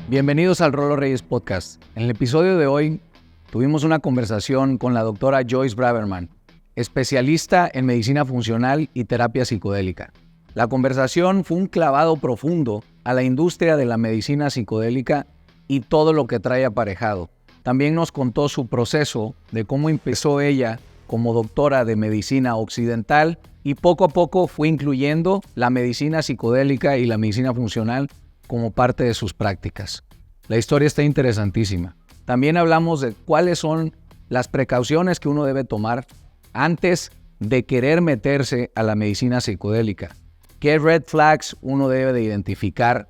Bienvenidos al Rolo Reyes Podcast. En el episodio de hoy tuvimos una conversación con la doctora Joyce Braverman, especialista en medicina funcional y terapia psicodélica. La conversación fue un clavado profundo a la industria de la medicina psicodélica y todo lo que trae aparejado. También nos contó su proceso de cómo empezó ella como doctora de medicina occidental y poco a poco fue incluyendo la medicina psicodélica y la medicina funcional como parte de sus prácticas. La historia está interesantísima. También hablamos de cuáles son las precauciones que uno debe tomar antes de querer meterse a la medicina psicodélica. ¿Qué red flags uno debe de identificar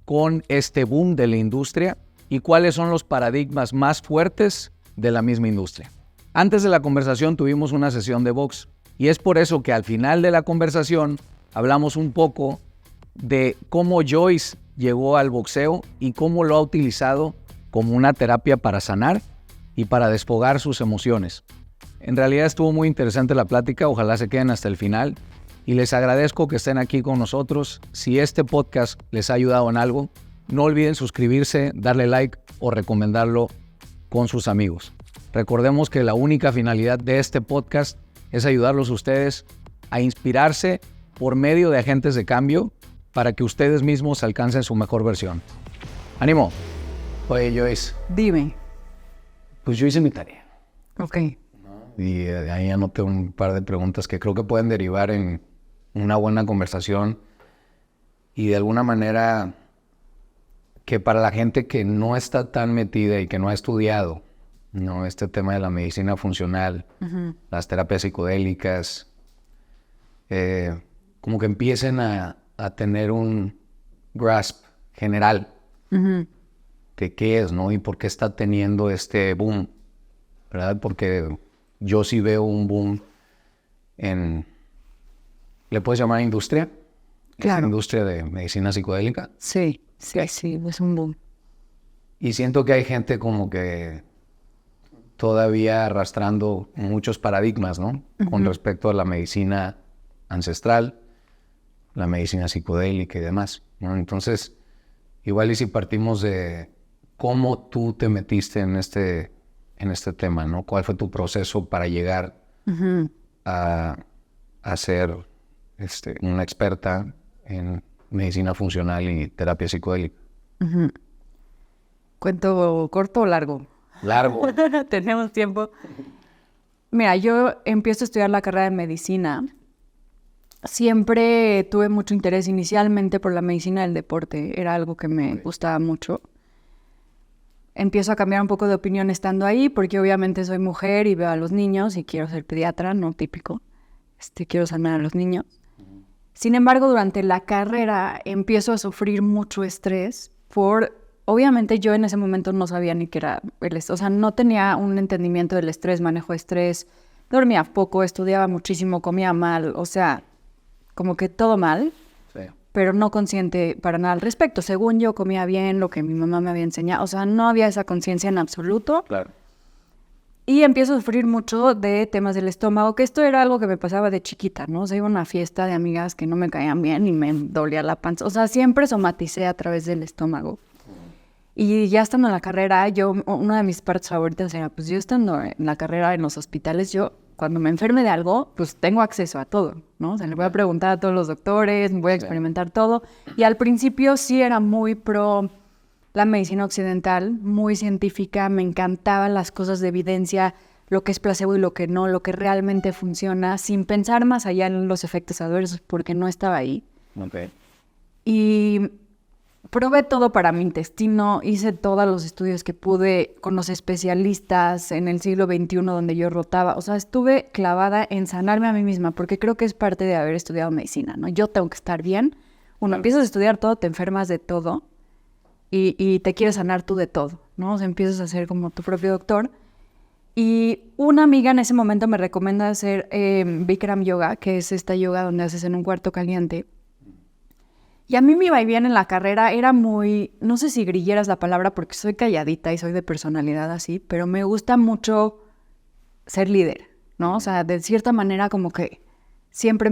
con este boom de la industria? ¿Y cuáles son los paradigmas más fuertes de la misma industria? Antes de la conversación tuvimos una sesión de box y es por eso que al final de la conversación hablamos un poco de cómo Joyce llegó al boxeo y cómo lo ha utilizado como una terapia para sanar y para desfogar sus emociones. En realidad estuvo muy interesante la plática, ojalá se queden hasta el final y les agradezco que estén aquí con nosotros. Si este podcast les ha ayudado en algo, no olviden suscribirse, darle like o recomendarlo con sus amigos. Recordemos que la única finalidad de este podcast es ayudarlos a ustedes a inspirarse por medio de agentes de cambio para que ustedes mismos alcancen su mejor versión. ¡Ánimo! Oye, Joyce. Dime. Pues yo hice mi tarea. Ok. Y ahí anoté un par de preguntas que creo que pueden derivar en una buena conversación y de alguna manera que para la gente que no está tan metida y que no ha estudiado, ¿no?, este tema de la medicina funcional, las terapias psicodélicas, como que empiecen a tener un grasp general de qué es, ¿no? Y por qué está teniendo este boom, ¿verdad? Porque yo sí veo un boom en... ¿Le puedes llamar industria? Claro. Industria de medicina psicodélica. Sí, es un boom. Y siento que hay gente como que todavía arrastrando muchos paradigmas, ¿no? Con respecto a la medicina ancestral, la medicina psicodélica y demás, ¿no? Entonces, igual y si partimos de cómo tú te metiste en este tema, ¿no? ¿Cuál fue tu proceso para llegar a ser una experta en medicina funcional y terapia psicodélica? ¿Cuento corto o largo? Largo. Tenemos tiempo. Mira, yo empiezo a estudiar la carrera de medicina. Siempre tuve mucho interés inicialmente por la medicina del deporte. Era algo que me gustaba mucho. Empiezo a cambiar un poco de opinión estando ahí, porque obviamente soy mujer y veo a los niños y quiero ser pediatra, no típico. Quiero sanar a los niños. Sin embargo, durante la carrera empiezo a sufrir mucho estrés obviamente yo en ese momento no sabía ni qué era el estrés. O sea, no tenía un entendimiento del estrés, manejo de estrés. Dormía poco, estudiaba muchísimo, comía mal. O sea, como que todo mal, sí, pero no consciente para nada al respecto. Según yo comía bien, lo que mi mamá me había enseñado. O sea, no había esa conciencia en absoluto. Claro. Y empiezo a sufrir mucho de temas del estómago, que esto era algo que me pasaba de chiquita, ¿no? O sea, iba a una fiesta de amigas que no me caían bien y me dolía la panza. O sea, siempre somaticé a través del estómago. Y ya estando en la carrera, una de mis partes favoritas era, pues yo estando en la carrera en los hospitales, yo cuando me enferme de algo, pues tengo acceso a todo, ¿no? O sea, le voy a preguntar a todos los doctores, voy a experimentar todo. Y al principio sí era muy pro la medicina occidental, muy científica, me encantaban las cosas de evidencia, lo que es placebo y lo que no, lo que realmente funciona, sin pensar más allá en los efectos adversos, porque no estaba ahí. Okay. Y probé todo para mi intestino, hice todos los estudios que pude con los especialistas en el siglo XXI donde yo rotaba. O sea, estuve clavada en sanarme a mí misma, porque creo que es parte de haber estudiado medicina, ¿no? Yo tengo que estar bien. Empiezas a estudiar todo, te enfermas de todo y te quieres sanar tú de todo, ¿no? O sea, empiezas a ser como tu propio doctor. Y una amiga en ese momento me recomienda hacer Bikram Yoga, que es esta yoga donde haces en un cuarto caliente. Y a mí me iba bien en la carrera, era muy, no sé si grillera es la palabra porque soy calladita y soy de personalidad así, pero me gusta mucho ser líder, ¿no? O sea, de cierta manera como que siempre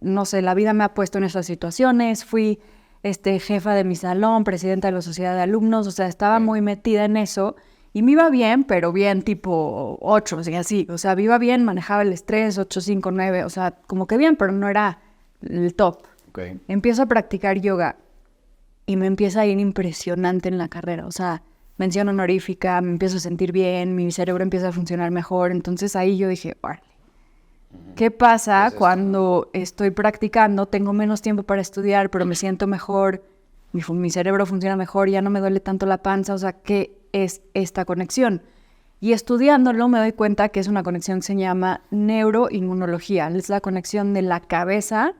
no sé, la vida me ha puesto en esas situaciones, fui jefa de mi salón, presidenta de la sociedad de alumnos, o sea, estaba muy metida en eso y me iba bien, pero bien tipo 8, o sea, así, o sea, me iba bien, manejaba el estrés, 8, 5, 9, o sea, como que bien, pero no era el top. Okay. Empiezo a practicar yoga y me empieza a ir impresionante en la carrera, o sea, mención honorífica, me empiezo a sentir bien, mi cerebro empieza a funcionar mejor, entonces ahí yo dije, órale. ¿Qué pasa cuando estoy practicando? Tengo menos tiempo para estudiar, pero me siento mejor, mi cerebro funciona mejor, ya no me duele tanto la panza, o sea, ¿qué es esta conexión? Y estudiándolo me doy cuenta que es una conexión que se llama neuroinmunología, es la conexión de la cabeza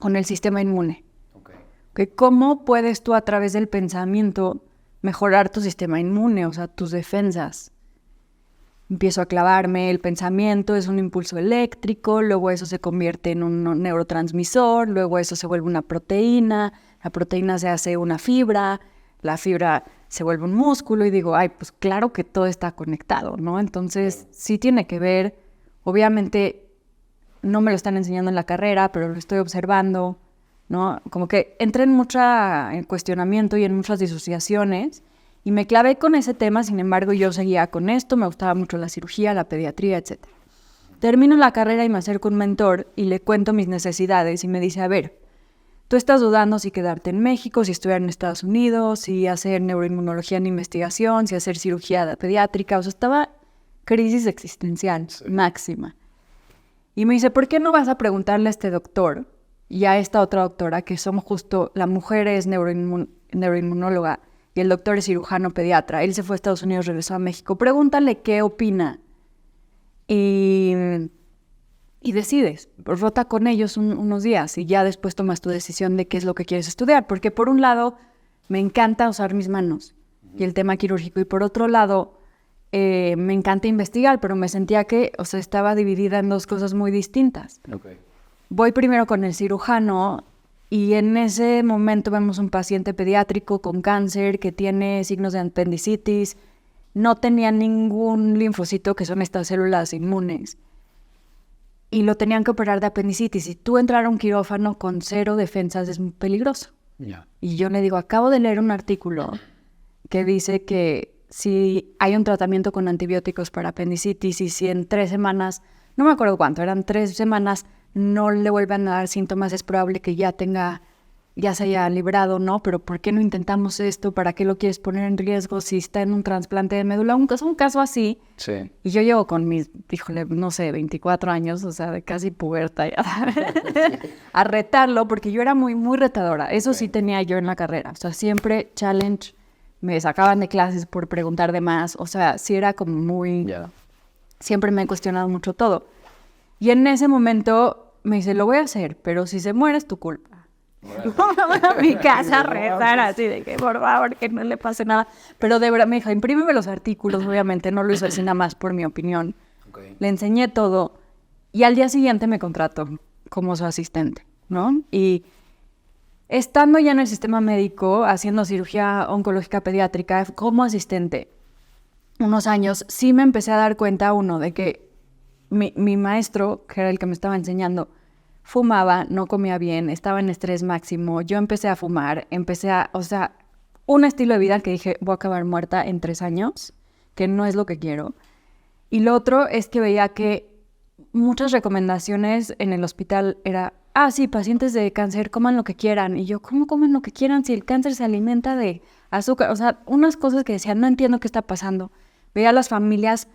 con el sistema inmune. Okay. ¿Cómo puedes tú a través del pensamiento mejorar tu sistema inmune, o sea, tus defensas? Empiezo a clavarme, el pensamiento es un impulso eléctrico, luego eso se convierte en un neurotransmisor, luego eso se vuelve una proteína, la proteína se hace una fibra, la fibra se vuelve un músculo y digo, ay, pues claro que todo está conectado, ¿no? Entonces sí tiene que ver, obviamente no me lo están enseñando en la carrera, pero lo estoy observando, ¿no? Como que entré en mucho cuestionamiento y en muchas disociaciones. Y me clavé con ese tema, sin embargo, yo seguía con esto, me gustaba mucho la cirugía, la pediatría, etc. Termino la carrera y me acerco a un mentor y le cuento mis necesidades y me dice, a ver, tú estás dudando si quedarte en México, si estudiar en Estados Unidos, si hacer neuroinmunología en investigación, si hacer cirugía pediátrica, o sea, estaba crisis existencial máxima. Y me dice, ¿por qué no vas a preguntarle a este doctor y a esta otra doctora, que somos justo, la mujer es neuroinmunóloga, y el doctor es cirujano pediatra, él se fue a Estados Unidos, regresó a México, pregúntale qué opina y decides, rota con ellos unos días y ya después tomas tu decisión de qué es lo que quieres estudiar, porque por un lado me encanta usar mis manos y el tema quirúrgico y por otro lado me encanta investigar, pero me sentía que, o sea, estaba dividida en dos cosas muy distintas. Okay. Voy primero con el cirujano. Y en ese momento vemos un paciente pediátrico con cáncer que tiene signos de apendicitis, no tenía ningún linfocito, que son estas células inmunes, y lo tenían que operar de apendicitis. Y tú entrar a un quirófano con 0 defensas es muy peligroso. Yeah. Y yo le digo, acabo de leer un artículo que dice que si hay un tratamiento con antibióticos para apendicitis y si en 3 semanas, no me acuerdo cuánto, eran 3 semanas, no le vuelvan a dar síntomas, es probable que ya se haya librado, ¿no? Pero ¿por qué no intentamos esto? ¿Para qué lo quieres poner en riesgo si está en un trasplante de médula? Un caso así. Sí. Y yo llevo con mis, híjole, no sé, 24 años, o sea, de casi puberta ya, sí. A retarlo, porque yo era muy, muy retadora. Eso sí tenía yo en la carrera. O sea, siempre challenge, me sacaban de clases por preguntar de más. O sea, sí era como muy... Yeah. Siempre me he cuestionado mucho todo. Y en ese momento me dice, lo voy a hacer, pero si se muere es tu culpa. Bueno. A mi casa a rezar así de que por favor que no le pase nada. Pero de verdad me dijo, imprímeme los artículos, obviamente no lo hizo así nada más por mi opinión. Okay. Le enseñé todo y al día siguiente me contrató como su asistente, ¿no? Y estando ya en el sistema médico, haciendo cirugía oncológica pediátrica como asistente, unos años, sí me empecé a dar cuenta, de que mi maestro, que era el que me estaba enseñando, fumaba, no comía bien, estaba en estrés máximo. Yo empecé a fumar, un estilo de vida que dije, voy a acabar muerta en 3 años, que no es lo que quiero. Y lo otro es que veía que muchas recomendaciones en el hospital era, sí, pacientes de cáncer, coman lo que quieran. Y yo, ¿cómo comen lo que quieran si el cáncer se alimenta de azúcar? O sea, unas cosas que decían, no entiendo qué está pasando. Veía a las familias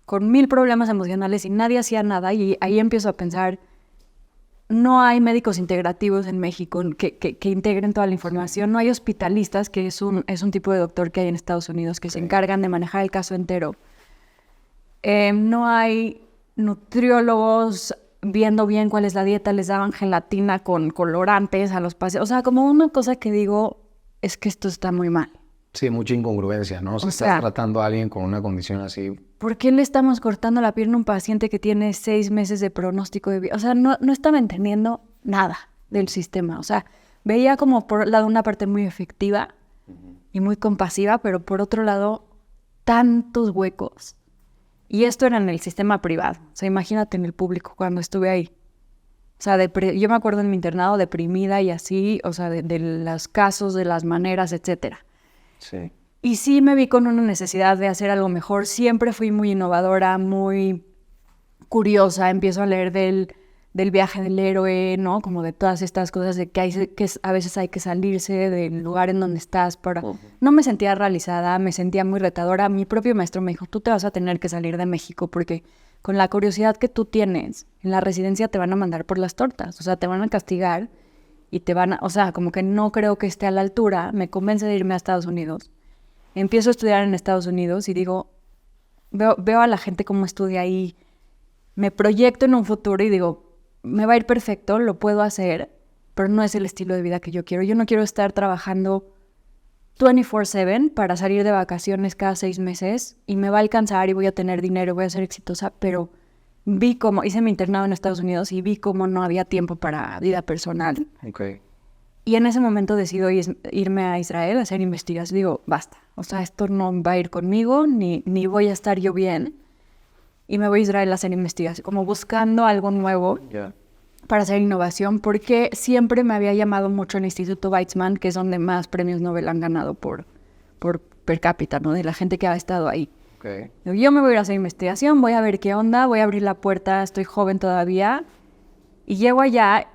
con 1000 problemas emocionales y nadie hacía nada, y ahí empiezo a pensar, no hay médicos integrativos en México que integren toda la información, no hay hospitalistas, que es un tipo de doctor que hay en Estados Unidos que se encargan de manejar el caso entero, no hay nutriólogos viendo bien cuál es la dieta, les daban gelatina con colorantes a los pacientes, o sea, como una cosa que digo, es que esto está muy mal. Sí, mucha incongruencia, ¿no? Si estás tratando a alguien con una condición así. ¿Por qué le estamos cortando la pierna a un paciente que tiene 6 meses de pronóstico de vida? O sea, no estaba entendiendo nada del sistema. O sea, veía como por un lado una parte muy efectiva y muy compasiva, pero por otro lado, tantos huecos. Y esto era en el sistema privado. O sea, imagínate en el público cuando estuve ahí. O sea, yo me acuerdo en mi internado deprimida y así, o sea, de los casos, de las maneras, etcétera. Sí. Y sí me vi con una necesidad de hacer algo mejor. Siempre fui muy innovadora, muy curiosa. Empiezo a leer del viaje del héroe, ¿no? Como de todas estas cosas de que a veces hay que salirse del lugar en donde estás para... No me sentía realizada, me sentía muy retadora. Mi propio maestro me dijo, tú te vas a tener que salir de México porque con la curiosidad que tú tienes, en la residencia te van a mandar por las tortas. O sea, te van a castigar y te van a... O sea, como que no creo que esté a la altura. Me convence de irme a Estados Unidos. Empiezo a estudiar en Estados Unidos y digo, veo a la gente cómo estudia ahí, me proyecto en un futuro y digo, me va a ir perfecto, lo puedo hacer, pero no es el estilo de vida que yo quiero. Yo no quiero estar trabajando 24/7 para salir de vacaciones cada 6 meses y me va a alcanzar y voy a tener dinero, voy a ser exitosa, pero vi cómo, hice mi internado en Estados Unidos y vi cómo no había tiempo para vida personal. Okay. Y en ese momento decido irme a Israel a hacer investigación. Digo, basta. O sea, esto no va a ir conmigo, ni voy a estar yo bien. Y me voy a Israel a hacer investigación, como buscando algo nuevo para hacer innovación, porque siempre me había llamado mucho el Instituto Weizmann, que es donde más premios Nobel han ganado por per cápita, ¿no? De la gente que ha estado ahí. Okay. Yo me voy a ir a hacer investigación, voy a ver qué onda, voy a abrir la puerta, estoy joven todavía. Y llego allá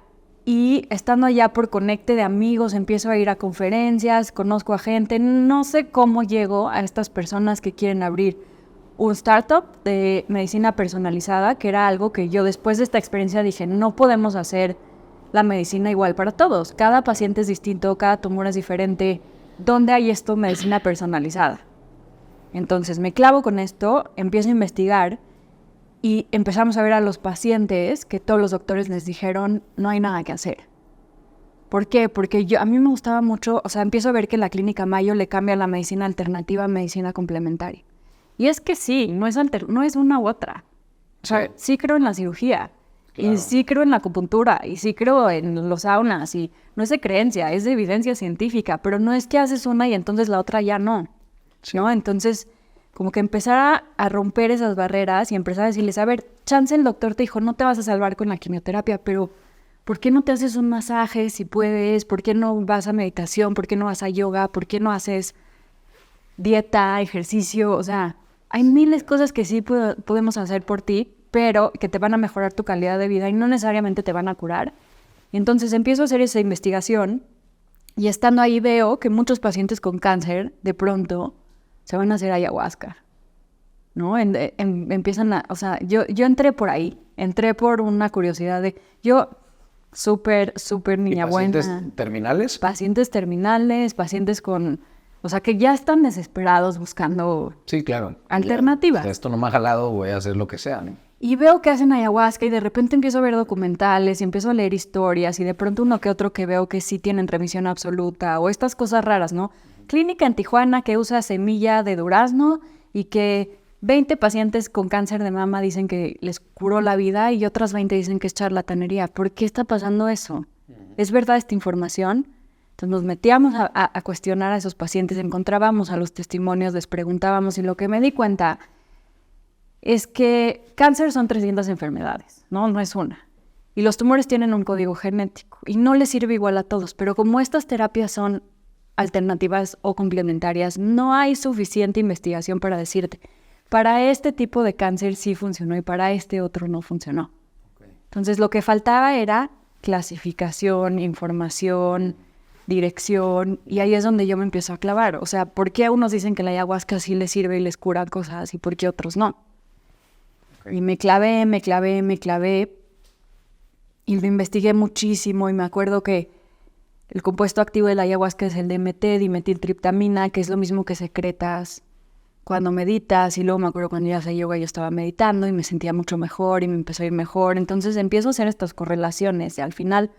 y estando allá por conecte de amigos, empiezo a ir a conferencias, conozco a gente, no sé cómo llego a estas personas que quieren abrir un startup de medicina personalizada, que era algo que yo después de esta experiencia dije, no podemos hacer la medicina igual para todos. Cada paciente es distinto, cada tumor es diferente. ¿Dónde hay esto medicina personalizada? Entonces me clavo con esto, empiezo a investigar y empezamos a ver a los pacientes que todos los doctores les dijeron, no hay nada que hacer. ¿Por qué? Porque a mí me gustaba mucho, o sea, empiezo a ver que la clínica Mayo le cambia la medicina alternativa a medicina complementaria. Y es que sí, no es una u otra. O sea, sí creo en la cirugía, claro. Y sí creo en la acupuntura, y sí creo en los saunas, y no es de creencia, es de evidencia científica, pero no es que haces una y entonces la otra ya no, sí. ¿No? Entonces, como que empezar a romper esas barreras y empezar a decirles, a ver, chance el doctor te dijo, no te vas a salvar con la quimioterapia, pero ¿por qué no te haces un masaje si puedes? ¿Por qué no vas a meditación? ¿Por qué no vas a yoga? ¿Por qué no haces dieta, ejercicio? O sea, hay miles de cosas que sí podemos hacer por ti, pero que te van a mejorar tu calidad de vida y no necesariamente te van a curar. Y entonces empiezo a hacer esa investigación y estando ahí veo que muchos pacientes con cáncer de pronto se van a hacer ayahuasca, ¿no? Empiezan a... O sea, yo entré por ahí, entré por una curiosidad de... Yo, súper niña buena. ¿Pacientes terminales? Pacientes terminales, pacientes con... O sea, que ya están desesperados buscando sí, claro. alternativas. Ya, esto no me ha jalado, voy a hacer lo que sea, ¿no? Y veo que hacen ayahuasca y de repente empiezo a ver documentales y empiezo a leer historias y de pronto uno que otro que veo que sí tienen remisión absoluta o estas cosas raras, ¿no? Clínica en Tijuana que usa semilla de durazno y que 20 pacientes con cáncer de mama dicen que les curó la vida y otras 20 dicen que es charlatanería. ¿Por qué está pasando eso? ¿Es verdad esta información? Entonces nos metíamos a cuestionar a esos pacientes, encontrábamos a los testimonios, les preguntábamos y lo que me di cuenta es que cáncer son 300 enfermedades, no es una. Y los tumores tienen un código genético y no les sirve igual a todos, pero como estas terapias son alternativas o complementarias, no hay suficiente investigación para decirte, para este tipo de cáncer sí funcionó y para este otro no funcionó. Okay. Entonces lo que faltaba era clasificación, información, dirección, y ahí es donde yo me empiezo a clavar. O sea, ¿por qué a unos dicen que la ayahuasca sí les sirve y les cura cosas y por qué otros no? Okay. Y me clavé y lo investigué muchísimo y me acuerdo que el compuesto activo de la ayahuasca es el DMT, dimetiltriptamina, que es lo mismo que secretas cuando meditas, y luego me acuerdo cuando yo hacía yoga yo estaba meditando y me sentía mucho mejor y me empezó a ir mejor. Entonces empiezo a hacer estas correlaciones y al final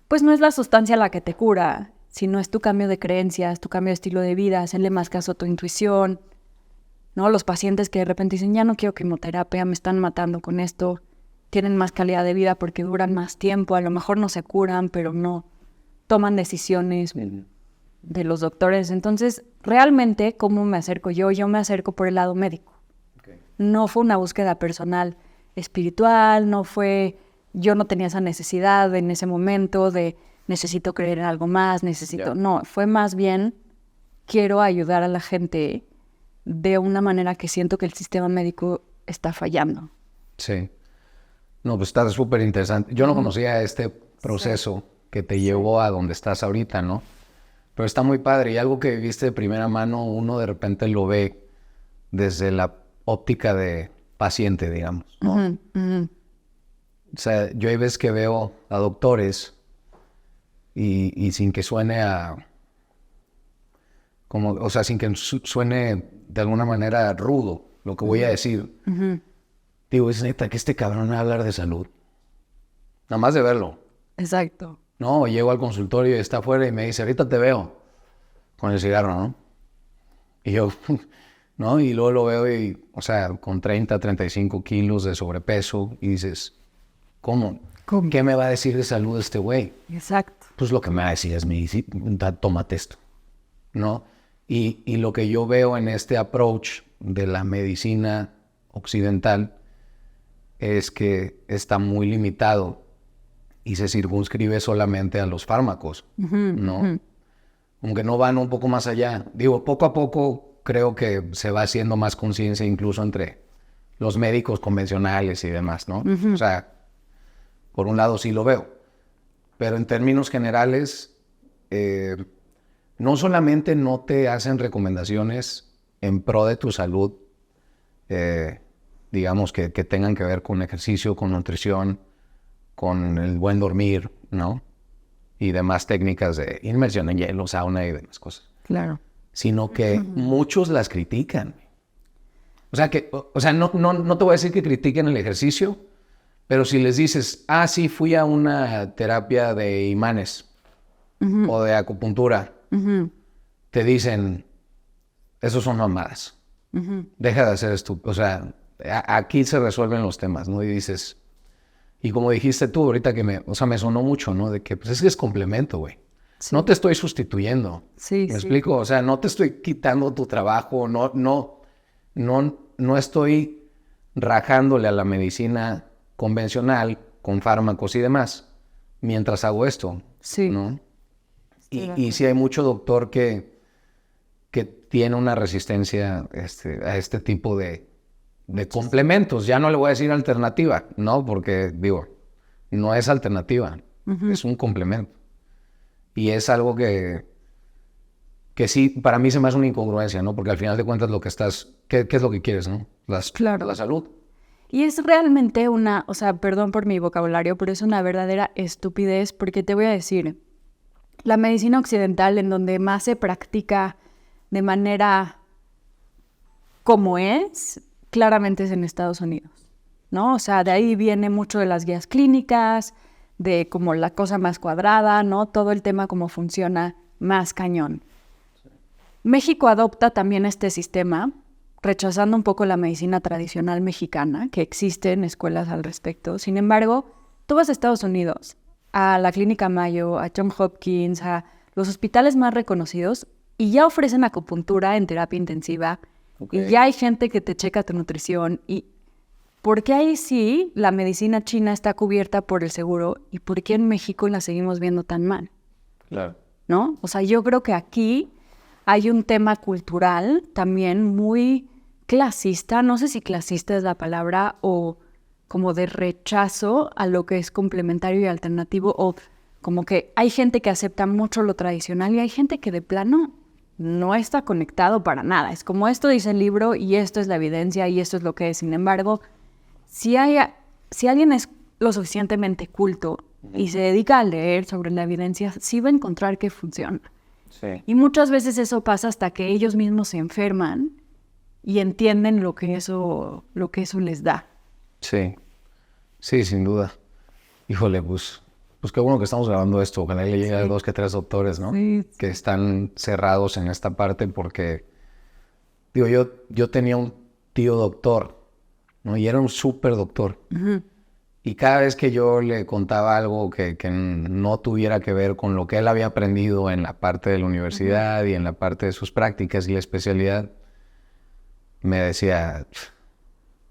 pues no es la sustancia la que te cura, sino es tu cambio de creencias, tu cambio de estilo de vida, hacerle más caso a tu intuición, ¿no? Los pacientes que de repente dicen, ya no quiero quimioterapia, me están matando con esto, tienen más calidad de vida porque duran más tiempo, a lo mejor no se curan, pero no toman decisiones de los doctores. Entonces, realmente, ¿cómo me acerco yo? Yo me acerco por el lado médico. Okay. No fue una búsqueda personal espiritual, no fue yo no tenía esa necesidad en ese momento de necesito creer en algo más, necesito... No, fue más bien quiero ayudar a la gente de una manera que siento que el sistema médico está fallando. Sí. No, pues está súper interesante. Yo no conocía este proceso que te llevó a donde estás ahorita, ¿no? Pero está muy padre. Y algo que viviste de primera mano, uno de repente lo ve desde la óptica de paciente, digamos, ¿no? O sea, yo hay veces que veo a doctores y sin que suene a... como, o sea, sin que suene de alguna manera rudo lo que voy a decir. Digo, es neta que este cabrón me va a hablar de salud. Nada más de verlo. Exacto. No, llego al consultorio y está afuera y me dice, ahorita te veo con el cigarro, ¿no? Y yo, ¿no? Y luego lo veo y, o sea, con 30, 35 kilos de sobrepeso y dices, ¿cómo? ¿Qué me va a decir de salud este güey? Exacto. Pues lo que me va a decir es, tómate esto, ¿no? Y lo que yo veo en este approach de la medicina occidental es que está muy limitado y se circunscribe solamente a los fármacos, ¿no? Aunque no van un poco más allá. Digo, poco a poco creo que se va haciendo más conciencia incluso entre los médicos convencionales y demás, ¿no? O sea, por un lado sí lo veo. Pero en términos generales, no solamente no te hacen recomendaciones en pro de tu salud, digamos que tengan que ver con ejercicio, con nutrición, con el buen dormir, ¿no? Y demás técnicas de inmersión en hielo, sauna y demás cosas. Claro. Sino que muchos las critican. O sea, no te voy a decir que critiquen el ejercicio, pero si les dices, sí, fui a una terapia de imanes o de acupuntura, te dicen, esos son mamadas. Deja de hacer esto. O sea, aquí se resuelven los temas, ¿no? Y dices, y como dijiste tú ahorita que me sonó mucho, ¿no? De que pues es complemento, güey. Sí. No te estoy sustituyendo. Sí, ¿Me explico? O sea, no te estoy quitando tu trabajo, no estoy rajándole a la medicina convencional con fármacos y demás mientras hago esto, sí, ¿no? Y sí hay mucho doctor que tiene una resistencia a este tipo de complementos. Ya no le voy a decir alternativa, ¿no? Porque, digo, no es alternativa, es un complemento. Y es algo que sí, para mí se me hace una incongruencia, ¿no? Porque al final de cuentas lo que ¿qué es lo que quieres, no? Claro. La salud. Y es realmente o sea, perdón por mi vocabulario, pero es una verdadera estupidez porque te voy a decir, la medicina occidental en donde más se practica de manera como es, claramente es en Estados Unidos, ¿no? O sea, de ahí viene mucho de las guías clínicas, de como la cosa más cuadrada, ¿no? Todo el tema cómo funciona más cañón. Sí. México adopta también este sistema, rechazando un poco la medicina tradicional mexicana, que existen escuelas al respecto. Sin embargo, tú vas a Estados Unidos, a la Clínica Mayo, a Johns Hopkins, a los hospitales más reconocidos, y ya ofrecen acupuntura en terapia intensiva, y ya hay gente que te checa tu nutrición. ¿Y por qué ahí sí la medicina china está cubierta por el seguro y por qué en México la seguimos viendo tan mal? Claro. ¿No? O sea, yo creo que aquí hay un tema cultural también muy clasista, no sé si clasista es la palabra, o como de rechazo a lo que es complementario y alternativo, o como que hay gente que acepta mucho lo tradicional y hay gente que de plano no está conectado para nada. Es como esto dice el libro y esto es la evidencia y esto es lo que es. Sin embargo, si alguien es lo suficientemente culto y se dedica a leer sobre la evidencia, sí va a encontrar que funciona. Sí. Y muchas veces eso pasa hasta que ellos mismos se enferman y entienden lo que eso les da. Sí, sí, sin duda. Híjole, pues qué bueno que estamos grabando esto. Ojalá le llegue a 2 que 3 doctores, ¿no? Sí. Que están cerrados en esta parte porque, digo, yo tenía un tío doctor, ¿no? Y era un súper doctor. Y cada vez que yo le contaba algo que no tuviera que ver con lo que él había aprendido en la parte de la universidad y en la parte de sus prácticas y la especialidad, me decía,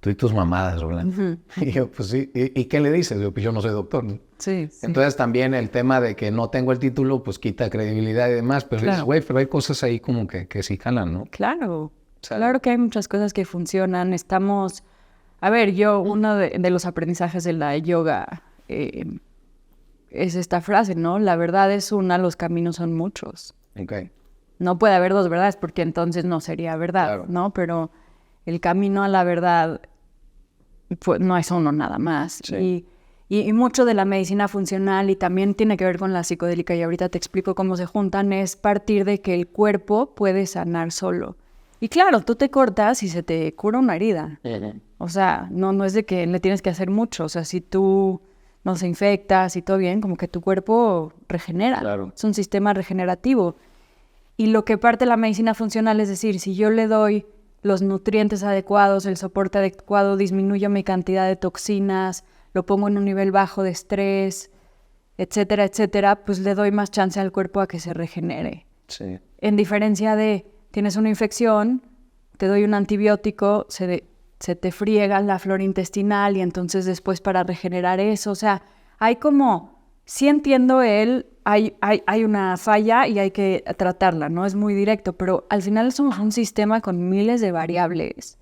tú y tus mamadas, Rolando. Y yo, pues sí. ¿Y qué le dices? Yo, pues yo no soy doctor, ¿no? Sí. Entonces también el tema de que no tengo el título, pues quita credibilidad y demás. Pero Claro. dices, güey, pero hay cosas ahí como que sí jalan, ¿no? Claro. sea, Claro que hay muchas cosas que funcionan. Estamos... A ver, uno de los aprendizajes de la yoga es esta frase, ¿no? La verdad es una, los caminos son muchos. Okay. No puede haber dos verdades porque entonces no sería verdad, Claro. ¿no? Pero el camino a la verdad pues, no es uno nada más. Sí. Y mucho de la medicina funcional y también tiene que ver con la psicodélica y ahorita te explico cómo se juntan, es partir de que el cuerpo puede sanar solo. Y claro, tú te cortas y se te cura una herida. O sea, no es de que le tienes que hacer mucho. O sea, si tú no se infectas y todo bien, como que tu cuerpo regenera. Claro. Es un sistema regenerativo. Y lo que parte de la medicina funcional es decir, si yo le doy los nutrientes adecuados, el soporte adecuado, disminuyo mi cantidad de toxinas, lo pongo en un nivel bajo de estrés, etcétera, etcétera, pues le doy más chance al cuerpo a que se regenere. Sí. En diferencia de, tienes una infección, te doy un antibiótico, se te friega la flora intestinal y entonces después para regenerar eso, o sea, hay como, sí entiendo hay una falla y hay que tratarla, ¿no? Es muy directo, pero al final somos un sistema con miles de variables.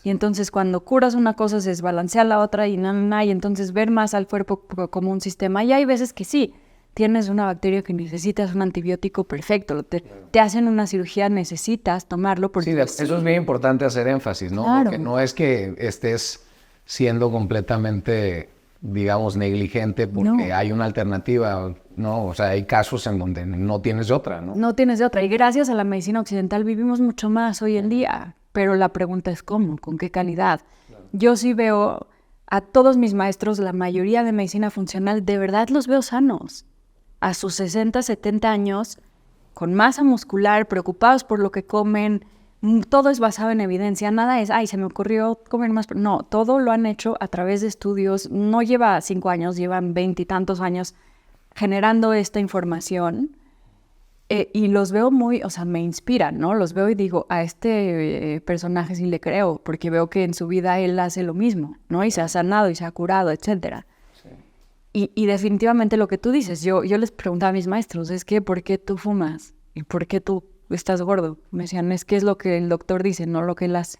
Y entonces cuando curas una cosa se desbalancea la otra y y entonces ver más al cuerpo como un sistema. Y hay veces que sí, tienes una bacteria que necesitas un antibiótico perfecto, te hacen una cirugía, necesitas tomarlo porque Sí, eso es bien importante hacer énfasis, ¿no? Claro. Porque no es que estés siendo completamente, digamos, negligente porque No. hay una alternativa, ¿no? O sea, hay casos en donde no tienes otra, ¿no? No tienes de otra. Y gracias a la medicina occidental vivimos mucho más hoy en día. Pero la pregunta es ¿cómo? ¿Con qué calidad? Claro. Yo sí veo a todos mis maestros, la mayoría de medicina funcional, de verdad los veo sanos. A sus 60, 70 años, con masa muscular, preocupados por lo que comen. Todo es basado en evidencia. Nada es, se me ocurrió comer más. No, todo lo han hecho a través de estudios. No lleva 5 años, llevan 20 y tantos años generando esta información. Y los veo muy, o sea, me inspiran, ¿no? Los veo y digo, a este personaje sí le creo, porque veo que en su vida él hace lo mismo, ¿no? Y se ha sanado y se ha curado, etcétera. Sí. Y definitivamente lo que tú dices, yo les preguntaba a mis maestros, es que, ¿por qué tú fumas? ¿Y por qué tú estás gordo? Me decían, es que es lo que el doctor dice, no lo que él hace.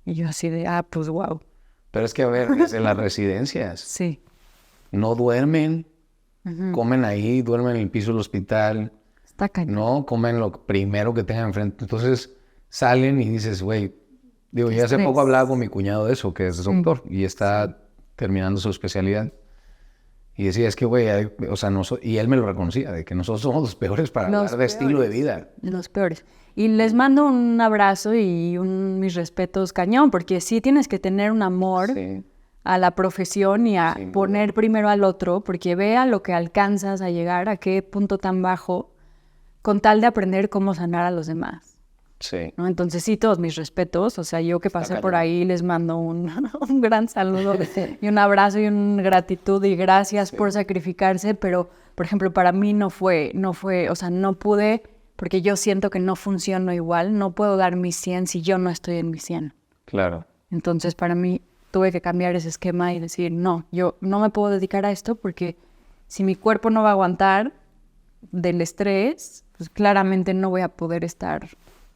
Y yo así de, pues wow. Pero es que, a ver, desde las residencias, Sí. no duermen, comen ahí, duermen en el piso del hospital. Está cañón. No, comen lo primero que tengan enfrente. Entonces salen y dices, güey, digo, ya hace poco hablaba con mi cuñado de eso, que es doctor y está terminando su especialidad. Y decía, es que, güey, o sea, y él me lo reconocía, de que nosotros somos los peores para hablar de estilo de vida. Los peores. Y les mando un abrazo y mis respetos cañón, porque sí tienes que tener un amor a la profesión y a poner primero al otro, porque vea lo que alcanzas a llegar, a qué punto tan bajo, con tal de aprender cómo sanar a los demás. Sí. ¿No? Entonces sí, todos mis respetos. O sea, yo que pasé por ahí les mando un gran saludo y un abrazo y una gratitud y gracias por sacrificarse. Pero, por ejemplo, para mí no fue, o sea, no pude, porque yo siento que no funciono igual. No puedo dar mi 100 si yo no estoy en mi 100. Claro. Entonces, para mí, tuve que cambiar ese esquema y decir, no, yo no me puedo dedicar a esto porque si mi cuerpo no va a aguantar del estrés, pues claramente no voy a poder estar.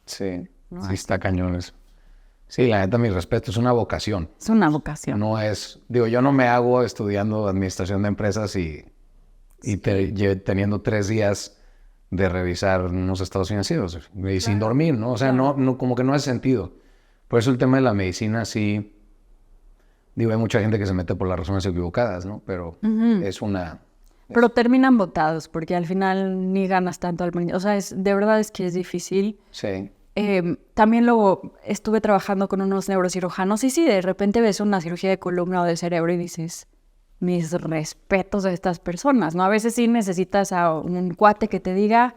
Sí, ¿no? Sí está cañón eso. Sí, la neta, mi respeto, es una vocación. Es una vocación. No es, digo, yo no me hago estudiando administración de empresas y teniendo 3 días de revisar unos estados financieros y sin dormir, ¿no? O sea, no, como que no hace sentido. Por eso el tema de la medicina sí, digo, hay mucha gente que se mete por las razones equivocadas, ¿no? Pero es una... Pero terminan botados porque al final ni ganas tanto al principio. O sea, de verdad es que es difícil. Sí. También luego estuve trabajando con unos neurocirujanos y sí, de repente ves una cirugía de columna o de cerebro y dices, mis respetos a estas personas, ¿no? A veces sí necesitas a un cuate que te diga,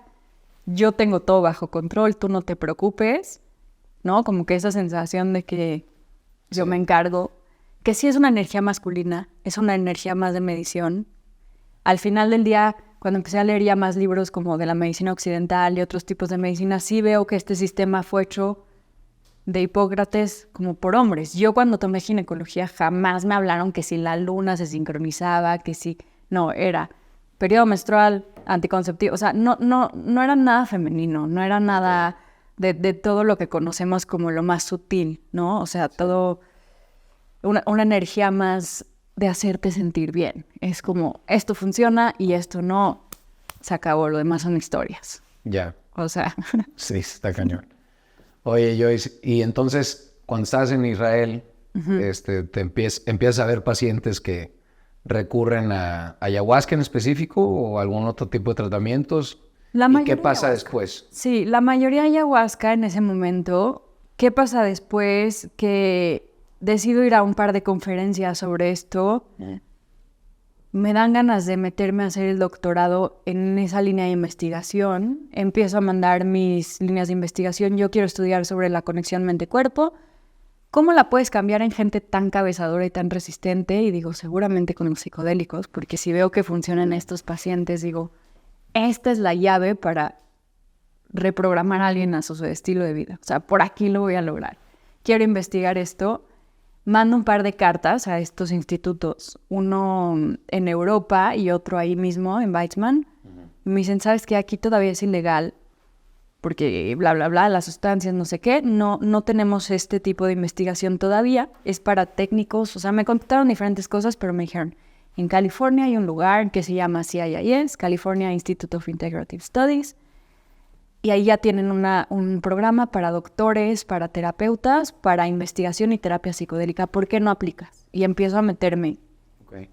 yo tengo todo bajo control, tú no te preocupes, ¿no? Como que esa sensación de que yo me encargo, que sí es una energía masculina, es una energía más de medición. Al final del día, cuando empecé a leer ya más libros como de la medicina occidental y otros tipos de medicina, sí veo que este sistema fue hecho de Hipócrates como por hombres. Yo cuando tomé ginecología jamás me hablaron que si la luna se sincronizaba, que si... No, era periodo menstrual, anticonceptivo. O sea, no era nada femenino, no era nada de todo lo que conocemos como lo más sutil, ¿no? O sea, todo... Una energía más de hacerte sentir bien. Es como, esto funciona y esto no, se acabó, lo demás son historias. Ya. O sea... Sí, está cañón. Oye, Joyce, y entonces, cuando estás en Israel, te empiezas a ver pacientes que recurren a ayahuasca en específico o algún otro tipo de tratamientos. ¿Y qué pasa después? Sí, la mayoría ayahuasca en ese momento. ¿Qué pasa después? Que decido ir a un par de conferencias sobre esto. Me dan ganas de meterme a hacer el doctorado en esa línea de investigación. Empiezo a mandar mis líneas de investigación. Yo quiero estudiar sobre la conexión mente-cuerpo. ¿Cómo la puedes cambiar en gente tan cabezadora y tan resistente? Y digo, seguramente con los psicodélicos, porque si veo que funcionan estos pacientes, digo, esta es la llave para reprogramar a alguien a su estilo de vida. O sea, por aquí lo voy a lograr. Quiero investigar esto. Mando un par de cartas a estos institutos, uno en Europa y otro ahí mismo, en Weizmann. Me dicen, ¿sabes qué? Aquí todavía es ilegal, porque bla, bla, bla, las sustancias, no sé qué. No tenemos este tipo de investigación todavía. Es para técnicos. O sea, me contaron diferentes cosas, pero me dijeron, en California hay un lugar que se llama CIIS, California Institute of Integrative Studies. Y ahí ya tienen un programa para doctores, para terapeutas, para investigación y terapia psicodélica. ¿Por qué no aplicas? Y empiezo a meterme. Okay.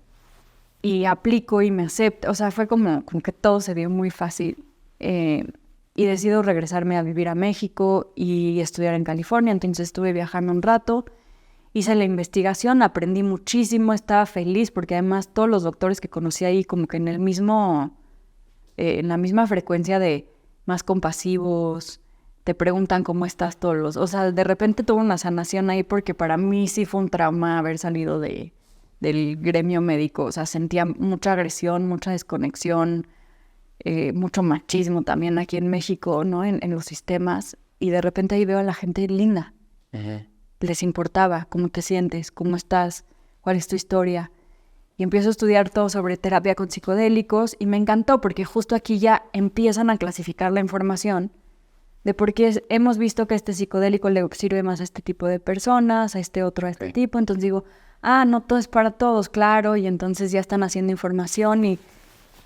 Y aplico y me acepto. O sea, fue como que todo se dio muy fácil. Y decido regresarme a vivir a México y estudiar en California. Entonces estuve viajando un rato. Hice la investigación, aprendí muchísimo, estaba feliz porque además todos los doctores que conocí ahí como que en la misma frecuencia de más compasivos, te preguntan cómo estás todos. O sea, de repente tuve una sanación ahí porque para mí sí fue un trauma haber salido del gremio médico. O sea, sentía mucha agresión, mucha desconexión, mucho machismo también aquí en México, ¿no? En los sistemas. Y de repente ahí veo a la gente linda. Les importaba cómo te sientes, cómo estás, cuál es tu historia. Y empiezo a estudiar todo sobre terapia con psicodélicos y me encantó porque justo aquí ya empiezan a clasificar la información de por qué hemos visto que este psicodélico le sirve más a este tipo de personas, a este otro, a este tipo. Entonces digo, no todo es para todos, claro, y entonces ya están haciendo información y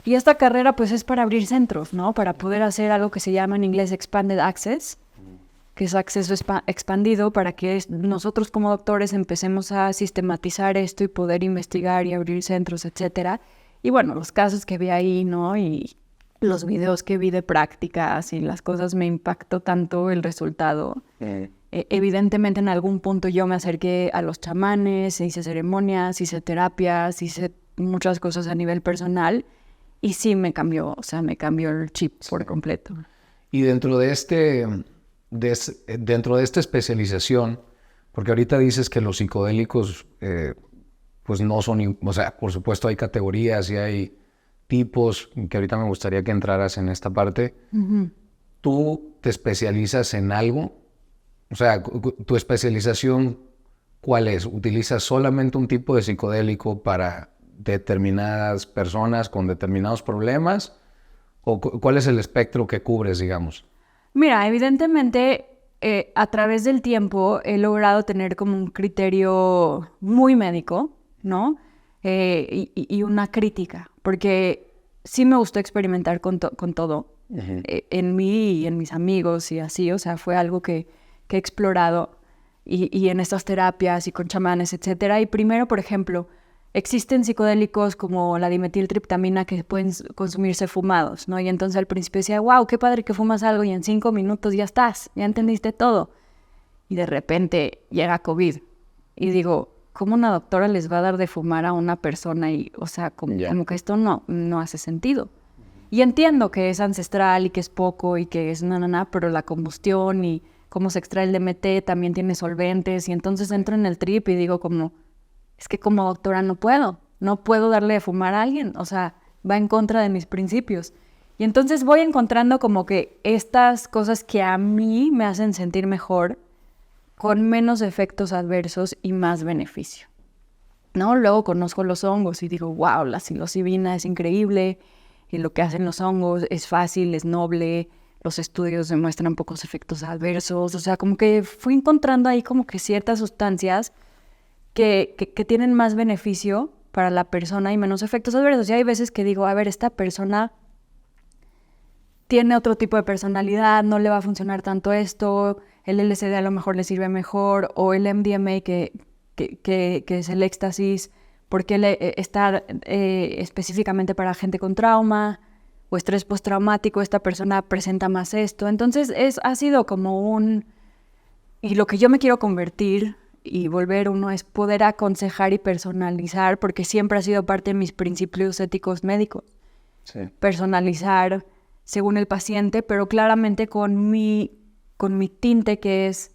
esta carrera pues es para abrir centros, ¿no? Para poder hacer algo que se llama en inglés Expanded Access, que es acceso expandido para que nosotros como doctores empecemos a sistematizar esto y poder investigar y abrir centros, etcétera. Y bueno, los casos que vi ahí, ¿no? Y los videos que vi de prácticas y las cosas me impactó tanto el resultado. Evidentemente en algún punto yo me acerqué a los chamanes, hice ceremonias, hice terapias, hice muchas cosas a nivel personal y sí me cambió, o sea, me cambió el chip por completo. Y dentro de esta especialización, porque ahorita dices que los psicodélicos pues no son, o sea, por supuesto hay categorías y hay tipos, que ahorita me gustaría que entraras en esta parte. ¿Tú te especializas en algo? O sea, ¿tu especialización cuál es? ¿Utilizas solamente un tipo de psicodélico para determinadas personas con determinados problemas? ¿O cuál es el espectro que cubres, digamos? Mira, evidentemente a través del tiempo he logrado tener como un criterio muy médico, ¿no? Y una crítica, porque sí me gustó experimentar con todo, en mí y en mis amigos y así, o sea, fue algo que he explorado y en estas terapias y con chamanes, etcétera. Y primero, por ejemplo, existen psicodélicos como la dimetiltriptamina que pueden consumirse fumados, ¿no? Y entonces al principio decía, wow, qué padre que fumas algo y en 5 minutos ya estás, ya entendiste todo. Y de repente llega COVID y digo, ¿cómo una doctora les va a dar de fumar a una persona? Y, o sea, como que esto no hace sentido. Y entiendo que es ancestral y que es poco y que es pero la combustión y cómo se extrae el DMT también tiene solventes. Y entonces entro en el trip y digo como, es que como doctora no puedo darle de fumar a alguien, o sea, va en contra de mis principios. Y entonces voy encontrando como que estas cosas que a mí me hacen sentir mejor, con menos efectos adversos y más beneficio, ¿no? Luego conozco los hongos y digo, wow, la psilocibina es increíble, y lo que hacen los hongos es fácil, es noble, los estudios demuestran pocos efectos adversos, o sea, como que fui encontrando ahí como que ciertas sustancias que tienen más beneficio para la persona y menos efectos adversos. Y hay veces que digo, a ver, esta persona tiene otro tipo de personalidad, no le va a funcionar tanto esto, el LSD a lo mejor le sirve mejor, o el MDMA que es el éxtasis, porque está específicamente para gente con trauma o estrés postraumático, esta persona presenta más esto. Entonces ha sido como y lo que yo me quiero convertir y volver uno es poder aconsejar y personalizar, porque siempre ha sido parte de mis principios éticos médicos. Sí. Personalizar según el paciente, pero claramente con mi tinte, que es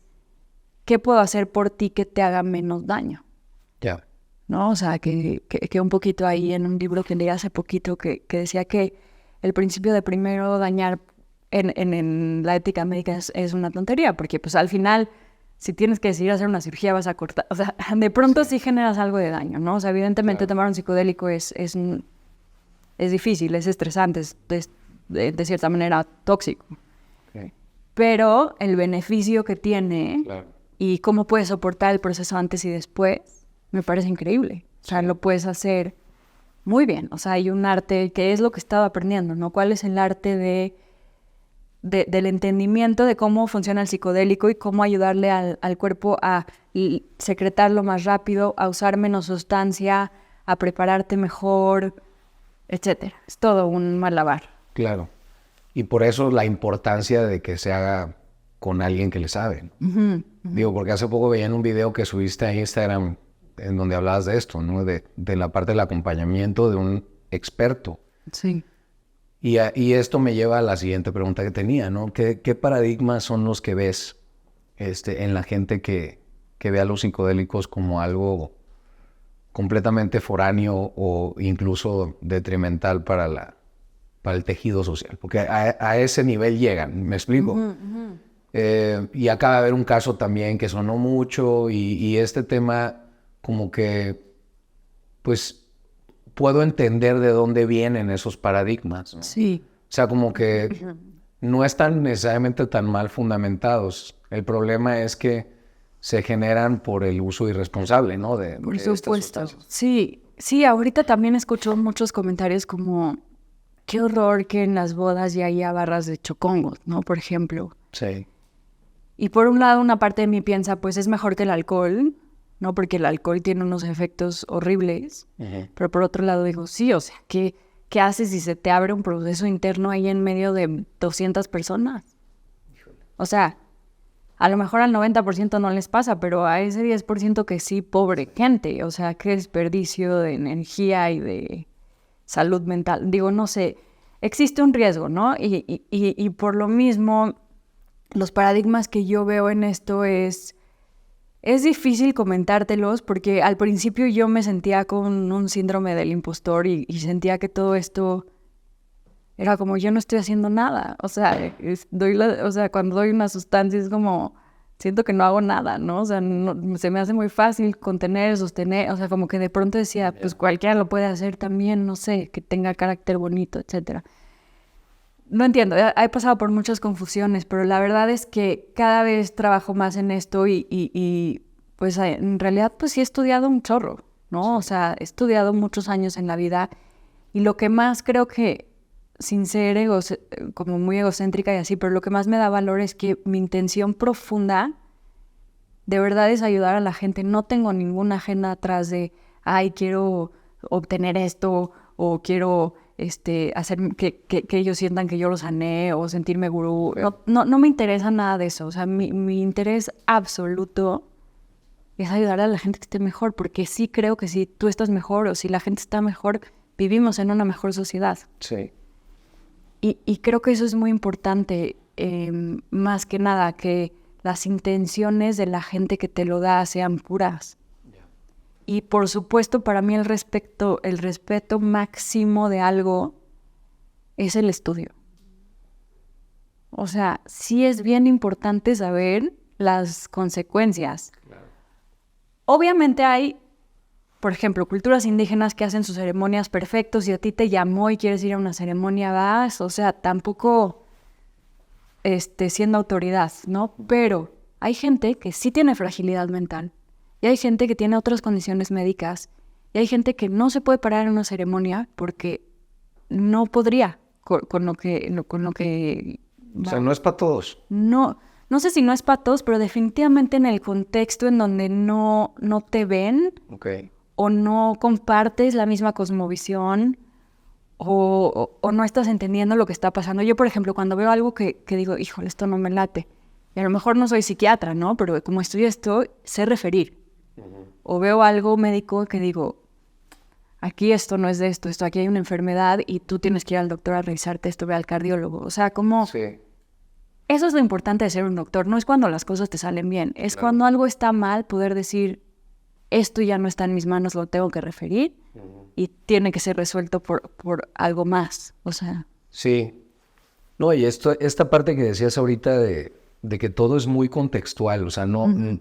¿qué puedo hacer por ti que te haga menos daño? Ya. ¿No? O sea, que un poquito ahí en un libro que leí hace poquito que decía que el principio de primero dañar en la ética médica es una tontería, porque pues al final, si tienes que decidir hacer una cirugía, vas a cortar, o sea, de pronto sí generas algo de daño, ¿no? O sea, evidentemente tomar un psicodélico es difícil, es estresante, es de cierta manera tóxico. Okay. Pero el beneficio que tiene y cómo puedes soportar el proceso antes y después, me parece increíble. O sea, lo puedes hacer muy bien. O sea, hay un arte que es lo que he estado aprendiendo, ¿no? ¿Cuál es el arte del entendimiento de cómo funciona el psicodélico y cómo ayudarle al cuerpo a secretarlo más rápido, a usar menos sustancia, a prepararte mejor, etcétera? Es todo un malabar. Claro. Y por eso la importancia de que se haga con alguien que le sabe. Digo, porque hace poco veía en un video que subiste a Instagram en donde hablabas de esto, ¿no? De la parte del acompañamiento de un experto. Sí. Y esto me lleva a la siguiente pregunta que tenía, ¿no? ¿Qué paradigmas son los que ves en la gente que ve a los psicodélicos como algo completamente foráneo o incluso detrimental para el tejido social? Porque a ese nivel llegan, ¿me explico? Y acaba de haber un caso también que sonó mucho y este tema como que, pues, puedo entender de dónde vienen esos paradigmas, ¿no? Sí. O sea, como que no están necesariamente tan mal fundamentados. El problema es que se generan por el uso irresponsable, ¿no? Por supuesto. Sí, ahorita también escucho muchos comentarios como, qué horror que en las bodas ya haya barras de chocongos, ¿no? Por ejemplo. Sí. Y por un lado, una parte de mí piensa, pues es mejor que el alcohol, ¿no? Porque el alcohol tiene unos efectos horribles. Pero por otro lado digo, sí, o sea, ¿qué haces si se te abre un proceso interno ahí en medio de 200 personas? O sea, a lo mejor al 90% no les pasa, pero a ese 10% que sí, pobre gente. O sea, qué desperdicio de energía y de salud mental. Digo, no sé, existe un riesgo, ¿no? Y por lo mismo, los paradigmas que yo veo en esto es difícil comentártelos porque al principio yo me sentía con un síndrome del impostor y sentía que todo esto era como yo no estoy haciendo nada. O sea, cuando doy una sustancia es como siento que no hago nada, ¿no? O sea, se me hace muy fácil contener, sostener. O sea, como que de pronto decía, pues cualquiera lo puede hacer también, no sé, que tenga carácter bonito, etcétera. No entiendo, he pasado por muchas confusiones, pero la verdad es que cada vez trabajo más en esto y pues en realidad pues sí he estudiado un chorro, ¿no? Sí. O sea, he estudiado muchos años en la vida y lo que más creo que, sin ser como muy egocéntrica y así, pero lo que más me da valor es que mi intención profunda de verdad es ayudar a la gente. No tengo ninguna agenda atrás de, ay, quiero obtener esto o quiero hacer que ellos sientan que yo los sané o sentirme gurú. No me interesa nada de eso. O sea, mi interés absoluto es ayudar a la gente que esté mejor, porque sí creo que si tú estás mejor o si la gente está mejor, vivimos en una mejor sociedad. Sí. Y creo que eso es muy importante, más que nada, que las intenciones de la gente que te lo da sean puras. Y por supuesto, para mí el respeto máximo de algo es el estudio. O sea, sí es bien importante saber las consecuencias. Claro. Obviamente hay, por ejemplo, culturas indígenas que hacen sus ceremonias perfectos y a ti te llamó y quieres ir a una ceremonia, vas, o sea, tampoco siendo autoridad, ¿no? Pero hay gente que sí tiene fragilidad mental y hay gente que tiene otras condiciones médicas y hay gente que no se puede parar en una ceremonia porque no podría con lo que o sea, no es para todos. No sé si no es para todos, pero definitivamente en el contexto en donde no te ven o no compartes la misma cosmovisión o no estás entendiendo lo que está pasando. Yo, por ejemplo, cuando veo algo que digo, híjole, esto no me late, y a lo mejor no soy psiquiatra, ¿no? Pero como estudio esto, sé referir. O veo algo médico que digo, aquí esto no es de esto, aquí hay una enfermedad y tú tienes que ir al doctor a revisarte esto, ve al cardiólogo. O sea, como... Sí. Eso es lo importante de ser un doctor. No es cuando las cosas te salen bien. Es cuando algo está mal, poder decir, esto ya no está en mis manos, lo tengo que referir y tiene que ser resuelto por algo más. O sea... Sí. No, y esta parte que decías ahorita de que todo es muy contextual. O sea, no...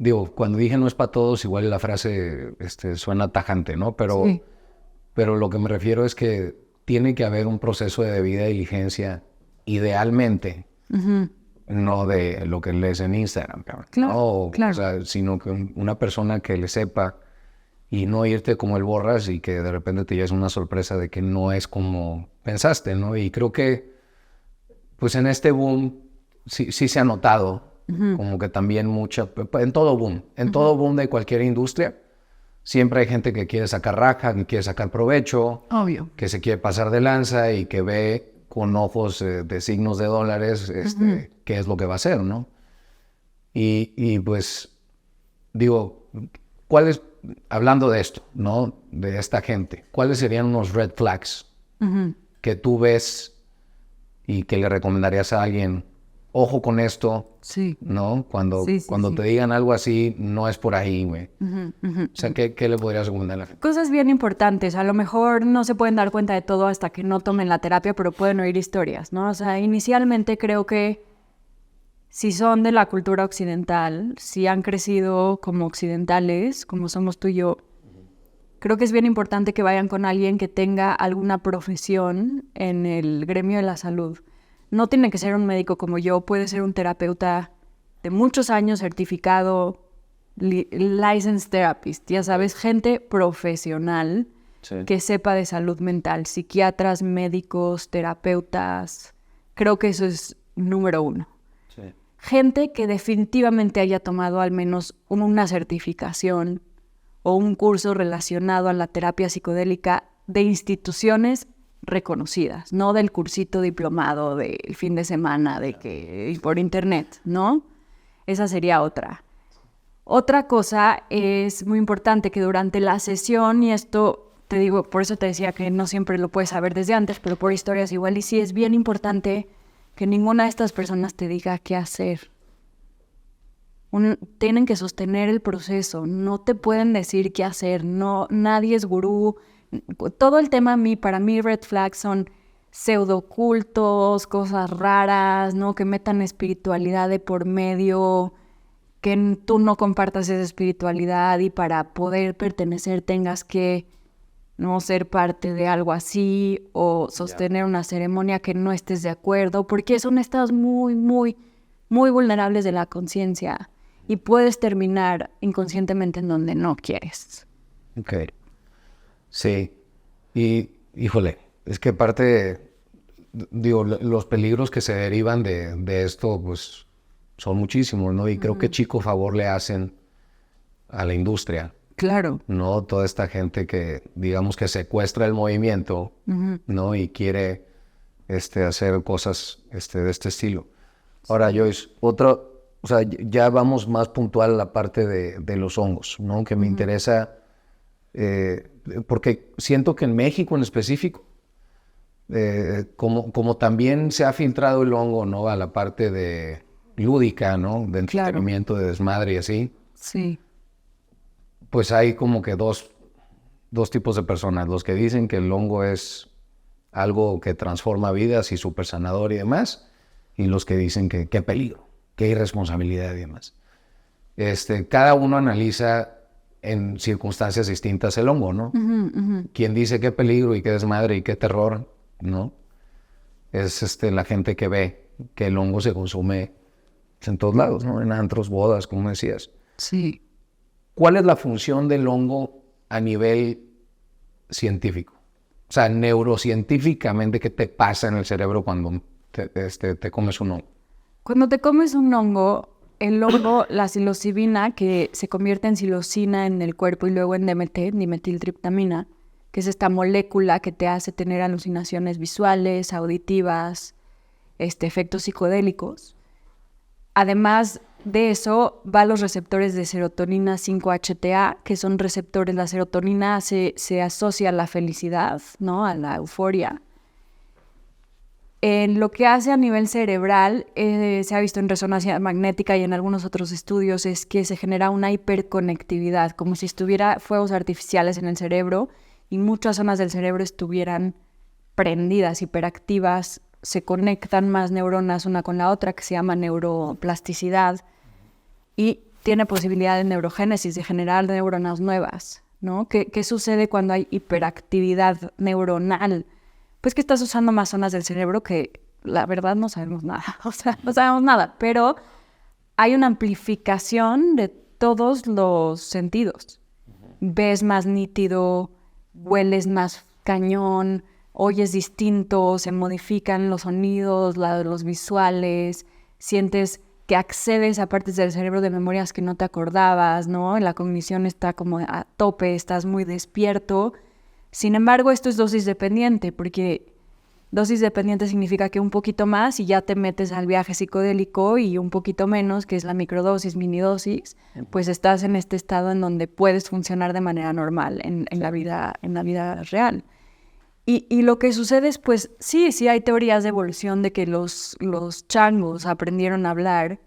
Digo, cuando dije no es para todos, igual la frase suena tajante, ¿no? Pero lo que me refiero es que tiene que haber un proceso de debida diligencia, idealmente, no de lo que lees en Instagram, claro. O sea, sino que una persona que le sepa y no irte como el borras y que de repente te lleves una sorpresa de que no es como pensaste, ¿no? Y creo que, pues en este boom sí se ha notado como que también en todo boom de cualquier industria, siempre hay gente que quiere sacar raja, que quiere sacar provecho, obvio, que se quiere pasar de lanza y que ve con ojos de signos de dólares qué es lo que va a hacer, ¿no? Y pues, digo, hablando de esto, ¿no? De esta gente, ¿cuáles serían unos red flags que tú ves y que le recomendarías a alguien? Ojo con esto, ¿no? Cuando te digan algo así, no es por ahí, güey. O sea, ¿qué le podrías recomendar a la gente? Cosas bien importantes. A lo mejor no se pueden dar cuenta de todo hasta que no tomen la terapia, pero pueden oír historias, ¿no? O sea, inicialmente creo que si son de la cultura occidental, si han crecido como occidentales, como somos tú y yo, creo que es bien importante que vayan con alguien que tenga alguna profesión en el gremio de la salud. No tiene que ser un médico como yo, puede ser un terapeuta de muchos años certificado, licensed therapist, ya sabes, gente profesional que sepa de salud mental, psiquiatras, médicos, terapeutas. Creo que eso es número uno. Sí. Gente que definitivamente haya tomado al menos una certificación o un curso relacionado a la terapia psicodélica de instituciones reconocidas, no del cursito diplomado del fin de semana por internet, ¿no? Esa sería otra. Otra cosa es muy importante que durante la sesión, y esto te digo, por eso te decía que no siempre lo puedes saber desde antes, pero por historias igual y sí es bien importante que ninguna de estas personas te diga qué hacer. Tienen que sostener el proceso, no te pueden decir qué hacer, nadie es gurú. Todo el tema para mí red flags son pseudocultos, cosas raras, ¿no? Que metan espiritualidad de por medio, que tú no compartas esa espiritualidad y para poder pertenecer tengas que no ser parte de algo así o sostener una ceremonia que no estés de acuerdo, porque son estados muy, muy, muy vulnerables de la conciencia y puedes terminar inconscientemente en donde no quieres. Ok. Sí, y híjole, es que aparte, digo, los peligros que se derivan de esto, pues, son muchísimos, ¿no? Y creo que chico favor le hacen a la industria. Claro. ¿No? Toda esta gente que, digamos, que secuestra el movimiento, ¿no? Y quiere hacer cosas de este estilo. Ahora, Joyce, o sea, ya vamos más puntual a la parte de los hongos, ¿no? Que me interesa... porque siento que en México en específico, como también se ha filtrado el hongo, ¿no? A la parte de lúdica, ¿no? De entretenimiento, de desmadre y así. Sí. Pues hay como que dos tipos de personas. Los que dicen que el hongo es algo que transforma vidas y súper sanador y demás. Y los que dicen que qué peligro, qué irresponsabilidad y demás. Cada uno analiza en circunstancias distintas el hongo, ¿no? Quien dice qué peligro y qué desmadre y qué terror, ¿no? Es la gente que ve que el hongo se consume en todos lados, ¿no? En antros, bodas, como decías. Sí. ¿Cuál es la función del hongo a nivel científico? O sea, neurocientíficamente, ¿qué te pasa en el cerebro cuando te comes un hongo? Cuando te comes un hongo, el hongo, la psilocibina, que se convierte en psilocina en el cuerpo y luego en DMT, dimetiltriptamina, que es esta molécula que te hace tener alucinaciones visuales, auditivas, efectos psicodélicos. Además de eso, va a los receptores de serotonina 5-HTA, que son receptores, la serotonina se asocia a la felicidad, ¿no? A la euforia. Lo que hace a nivel cerebral, se ha visto en resonancia magnética y en algunos otros estudios, es que se genera una hiperconectividad, como si estuviera fuegos artificiales en el cerebro y muchas zonas del cerebro estuvieran prendidas, hiperactivas, se conectan más neuronas una con la otra, que se llama neuroplasticidad, y tiene posibilidad de neurogénesis, de generar neuronas nuevas, ¿no? ¿Qué sucede cuando hay hiperactividad neuronal? Pues que estás usando más zonas del cerebro que la verdad no sabemos nada, o sea, no sabemos nada, pero hay una amplificación de todos los sentidos. Ves más nítido, hueles más cañón, oyes distinto, se modifican los sonidos, los visuales, sientes que accedes a partes del cerebro de memorias que no te acordabas, ¿no? La cognición está como a tope, estás muy despierto. Sin embargo, esto es dosis dependiente, porque dosis dependiente significa que un poquito más y ya te metes al viaje psicodélico y un poquito menos, que es la microdosis, minidosis, pues estás en este estado en donde puedes funcionar de manera normal en la vida real. Y lo que sucede es, pues, sí hay teorías de evolución de que los changos aprendieron a hablar,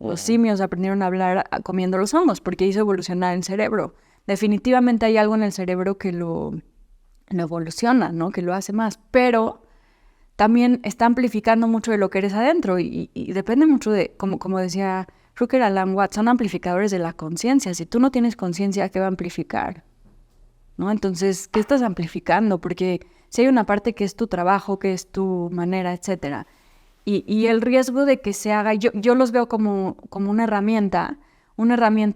los simios aprendieron a hablar comiendo los hongos, porque hizo evolucionar el cerebro. Definitivamente hay algo en el cerebro que lo evoluciona, ¿no? Que lo hace más, pero también está amplificando mucho de lo que eres adentro y depende mucho de, como decía, creo que era Alan Watts, son amplificadores de la conciencia. Si tú no tienes conciencia, ¿qué va a amplificar? ¿No? Entonces, ¿qué estás amplificando? Porque si hay una parte que es tu trabajo, que es tu manera, etcétera. Y el riesgo de que se haga, yo los veo como una herramienta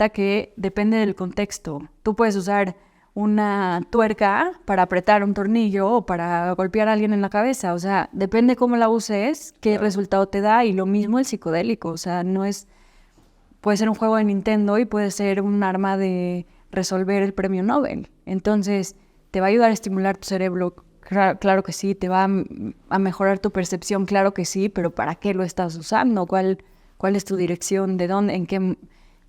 que depende del contexto. Tú puedes usar una tuerca para apretar un tornillo o para golpear a alguien en la cabeza. O sea, depende cómo la uses, qué resultado te da, y lo mismo el psicodélico. O sea, puede ser un juego de Nintendo y puede ser un arma de resolver el premio Nobel. Entonces, ¿te va a ayudar a estimular tu cerebro? Claro que sí. ¿Te va a mejorar tu percepción? Claro que sí, pero ¿para qué lo estás usando? ¿Cuál es tu dirección? ¿De dónde? ¿En qué?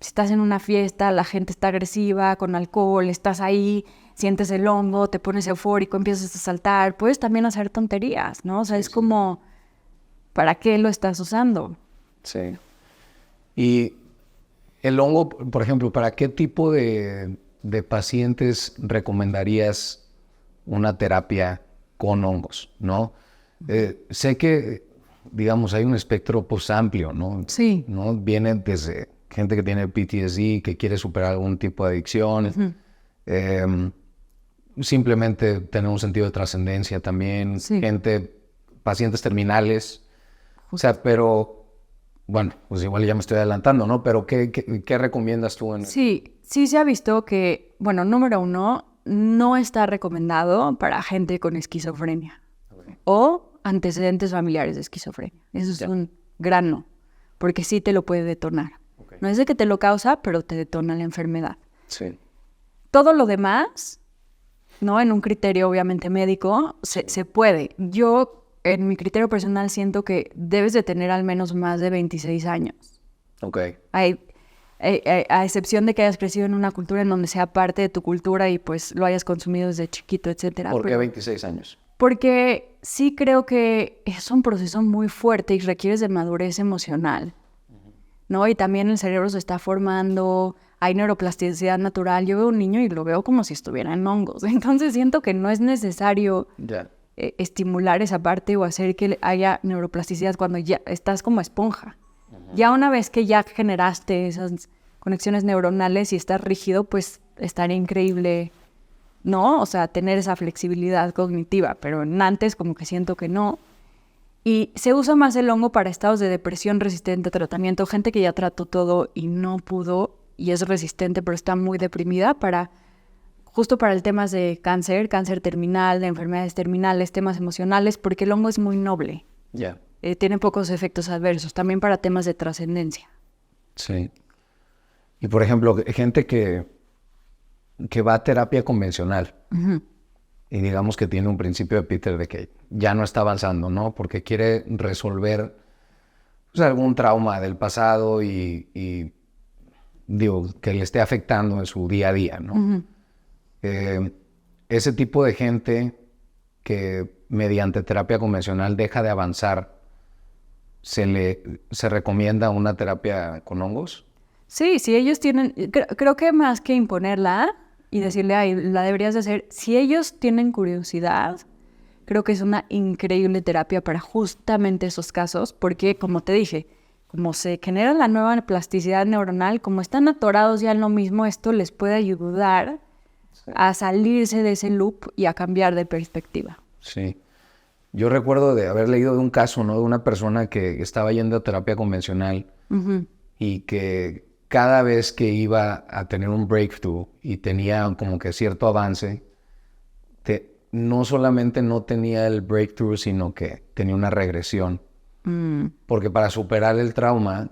Si estás en una fiesta, la gente está agresiva, con alcohol, estás ahí, sientes el hongo, te pones eufórico, empiezas a saltar, puedes también hacer tonterías, ¿no? O sea, es como, ¿para qué lo estás usando? Sí. Y el hongo, por ejemplo, ¿para qué tipo de pacientes recomendarías una terapia con hongos, no? Sé que, digamos, hay un espectro pues amplio, ¿no? Sí. ¿No? Viene desde gente que tiene PTSD, que quiere superar algún tipo de adicción, simplemente tener un sentido de trascendencia también, pacientes terminales, o sea, pero, bueno, pues igual ya me estoy adelantando, ¿no? Pero ¿qué recomiendas tú? Sí se ha visto que, bueno, número uno, no está recomendado para gente con esquizofrenia o antecedentes familiares de esquizofrenia. Eso es un gran no, porque sí te lo puede detonar. No es de que te lo causa, pero te detona la enfermedad. Sí. Todo lo demás, ¿no? En un criterio obviamente médico, se puede. Yo, en mi criterio personal, siento que debes de tener al menos más de 26 años. Ok. A excepción de que hayas crecido en una cultura en donde sea parte de tu cultura y pues lo hayas consumido desde chiquito, etcétera. ¿Por qué 26 años? Porque sí creo que es un proceso muy fuerte y requieres de madurez emocional, ¿no? Y también el cerebro se está formando, hay neuroplasticidad natural. Yo veo un niño y lo veo como si estuviera en hongos. Entonces siento que no es necesario estimular esa parte o hacer que haya neuroplasticidad cuando ya estás como esponja, Ya una vez que ya generaste esas conexiones neuronales y estás rígido, pues estaría increíble, ¿no? O sea, tener esa flexibilidad cognitiva, pero antes como que siento que no. Y se usa más el hongo para estados de depresión resistente a tratamiento, gente que ya trató todo y no pudo y es resistente, pero está muy deprimida, justo para el temas de cáncer terminal, de enfermedades terminales, temas emocionales, porque el hongo es muy noble. Ya. Tiene pocos efectos adversos, también para temas de trascendencia. Sí. Y por ejemplo, gente que va a terapia convencional y digamos que tiene un principio de Peter de que ya no está avanzando, ¿no? Porque quiere resolver pues, algún trauma del pasado y digo, que le esté afectando en su día a día, ¿no? Ese tipo de gente que mediante terapia convencional deja de avanzar, ¿se recomienda una terapia con hongos? Sí, si ellos tienen, creo que más que imponerla y decirle, ay, la deberías de hacer, si ellos tienen curiosidad, creo que es una increíble terapia para justamente esos casos, porque como te dije, como se genera la nueva plasticidad neuronal, como están atorados ya en lo mismo, esto les puede ayudar a salirse de ese loop y a cambiar de perspectiva. Sí. Yo recuerdo de haber leído de un caso, ¿no? De una persona que estaba yendo a terapia convencional y que cada vez que iba a tener un breakthrough y tenía como que cierto avance, no solamente no tenía el breakthrough, sino que tenía una regresión. Porque para superar el trauma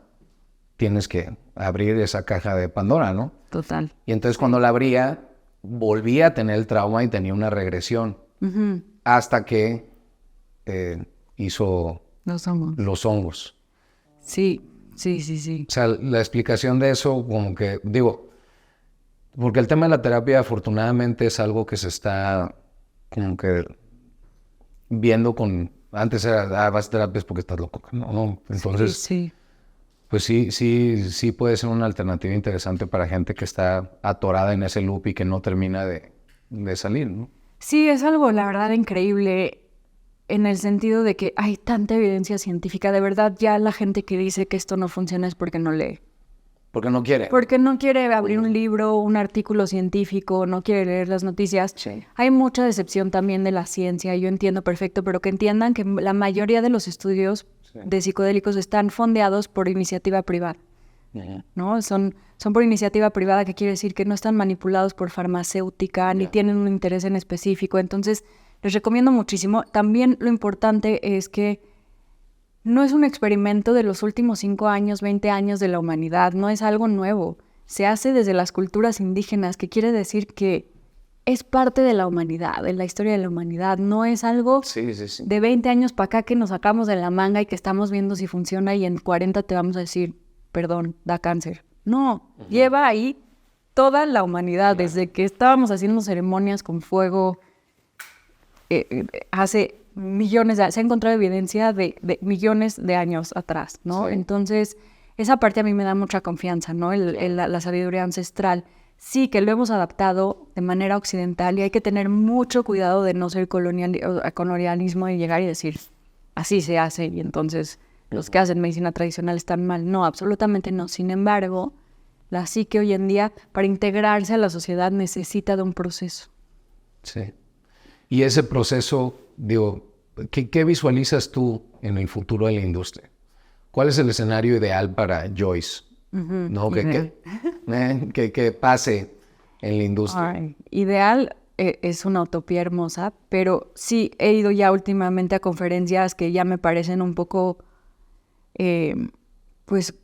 tienes que abrir esa caja de Pandora, ¿no? Total. Y entonces cuando la abría, volvía a tener el trauma y tenía una regresión. Hasta que hizo los hongos. Sí. O sea, la explicación de eso, como que, digo, porque el tema de la terapia afortunadamente es algo que se está como que viendo con... Antes era, vas a terapias porque estás loco, ¿no? Entonces, sí. Pues sí puede ser una alternativa interesante para gente que está atorada en ese loop y que no termina de salir, ¿no? Sí, es algo, la verdad, increíble en el sentido de que hay tanta evidencia científica. De verdad, ya la gente que dice que esto no funciona es porque no lee. Porque no quiere. Porque no quiere abrir un libro, un artículo científico, no quiere leer las noticias. Sí. Hay mucha decepción también de la ciencia, yo entiendo perfecto, pero que entiendan que la mayoría de los estudios de psicodélicos están fondeados por iniciativa privada, ¿no? Son por iniciativa privada, que quiere decir que no están manipulados por farmacéutica, ni tienen un interés en específico. Entonces, les recomiendo muchísimo. También lo importante es que no es un experimento de los últimos 5 años, 20 años de la humanidad, no es algo nuevo. Se hace desde las culturas indígenas, que quiere decir que es parte de la humanidad, de la historia de la humanidad. No es algo de 20 años para acá que nos sacamos de la manga y que estamos viendo si funciona y en 40 te vamos a decir, perdón, da cáncer. No, lleva ahí toda la humanidad, desde que estábamos haciendo ceremonias con fuego hace millones de años. Se ha encontrado evidencia de millones de años atrás, ¿no? Sí. Entonces, esa parte a mí me da mucha confianza, ¿no? La sabiduría ancestral. Sí, que lo hemos adaptado de manera occidental y hay que tener mucho cuidado de no ser colonialismo y llegar y decir, así se hace y entonces los que hacen medicina tradicional están mal. No, absolutamente no. Sin embargo, la psique hoy en día, para integrarse a la sociedad, necesita de un proceso. Sí. Y ese proceso, digo, ¿qué visualizas tú en el futuro de la industria? ¿Cuál es el escenario ideal para Joyce? ¿No? Que pase en la industria. Ideal es una utopía hermosa, pero sí he ido ya últimamente a conferencias que ya me parecen un poco, pues,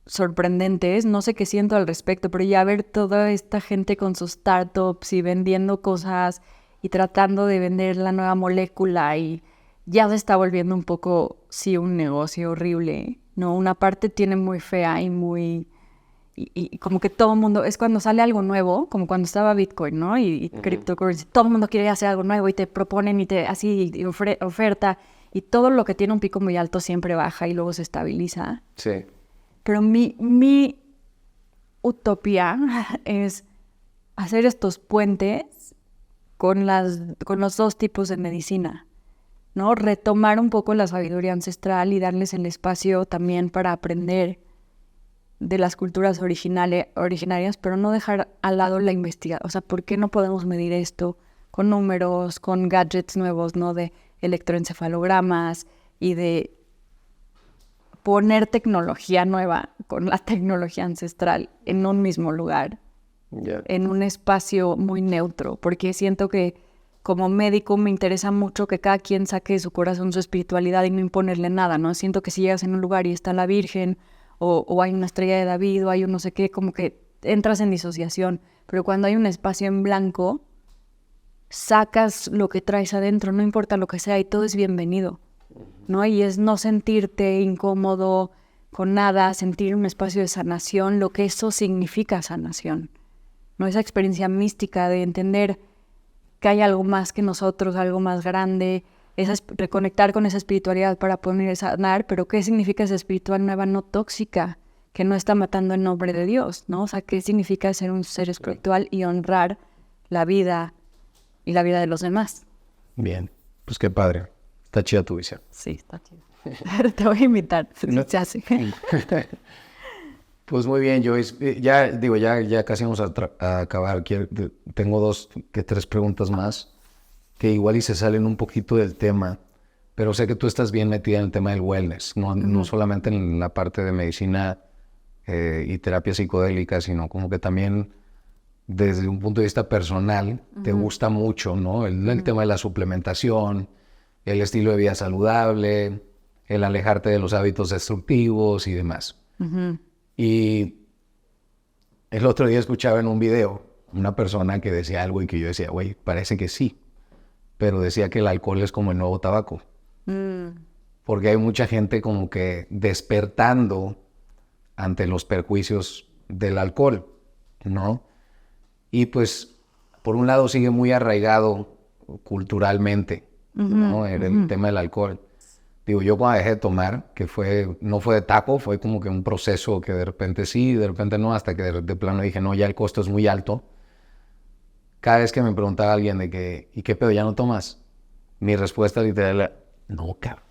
sorprendentes. No sé qué siento al respecto, pero ya ver toda esta gente con sus startups y vendiendo cosas y tratando de vender la nueva molécula y ya se está volviendo un poco, sí, un negocio horrible, ¿no? Una parte tiene muy fea y muy... Y como que todo el mundo, es cuando sale algo nuevo, como cuando estaba Bitcoin, ¿no? Y cryptocurrency, todo el mundo quiere hacer algo nuevo y te proponen y te así y oferta, y todo lo que tiene un pico muy alto siempre baja y luego se estabiliza. Sí. Pero mi utopía es hacer estos puentes con los dos tipos de medicina. ¿no? Retomar un poco la sabiduría ancestral y darles el espacio también para aprender de las culturas originarias, pero no dejar al lado la investigación. O sea, ¿por qué no podemos medir esto con números, con gadgets nuevos, ¿no? De electroencefalogramas y de poner tecnología nueva con la tecnología ancestral en un mismo lugar, en un espacio muy neutro, porque siento que como médico me interesa mucho que cada quien saque de su corazón su espiritualidad y no imponerle nada, ¿no? Siento que si llegas en un lugar y está la Virgen o hay una estrella de David o hay un no sé qué, como que entras en disociación, pero cuando hay un espacio en blanco, sacas lo que traes adentro, no importa lo que sea, y todo es bienvenido, ¿no? Y es no sentirte incómodo con nada, sentir un espacio de sanación, lo que eso significa sanación, ¿no? Esa experiencia mística de entender que hay algo más que nosotros, algo más grande, reconectar con esa espiritualidad para poder sanar, pero ¿qué significa esa espiritual nueva no tóxica, que no está matando en nombre de Dios, ¿no? O sea, ¿qué significa ser un ser espiritual y honrar la vida y la vida de los demás? Bien, pues qué padre. Está chida tu visión. Sí, está chido. Te voy a invitar, No. se hace. Pues muy bien, Joyce. Ya casi vamos a acabar. Tengo 3 preguntas más que igual y se salen un poquito del tema, pero sé que tú estás bien metida en el tema del wellness, no solamente en la parte de medicina y terapia psicodélica, sino como que también desde un punto de vista personal te gusta mucho, ¿no? El tema de la suplementación, el estilo de vida saludable, el alejarte de los hábitos destructivos y demás. Y el otro día escuchaba en un video una persona que decía algo y que yo decía, güey, parece que sí, pero decía que el alcohol es como el nuevo tabaco. Porque hay mucha gente como que despertando ante los perjuicios del alcohol, ¿no? Y pues, por un lado sigue muy arraigado culturalmente, ¿no? El tema del alcohol. Digo, yo cuando dejé de tomar, no fue de taco, fue como que un proceso que de repente sí, de repente no, hasta que de plano dije, no, ya el costo es muy alto. Cada vez que me preguntaba alguien de que, ¿y qué pedo, ya no tomas? Mi respuesta literal era, no, cabrón.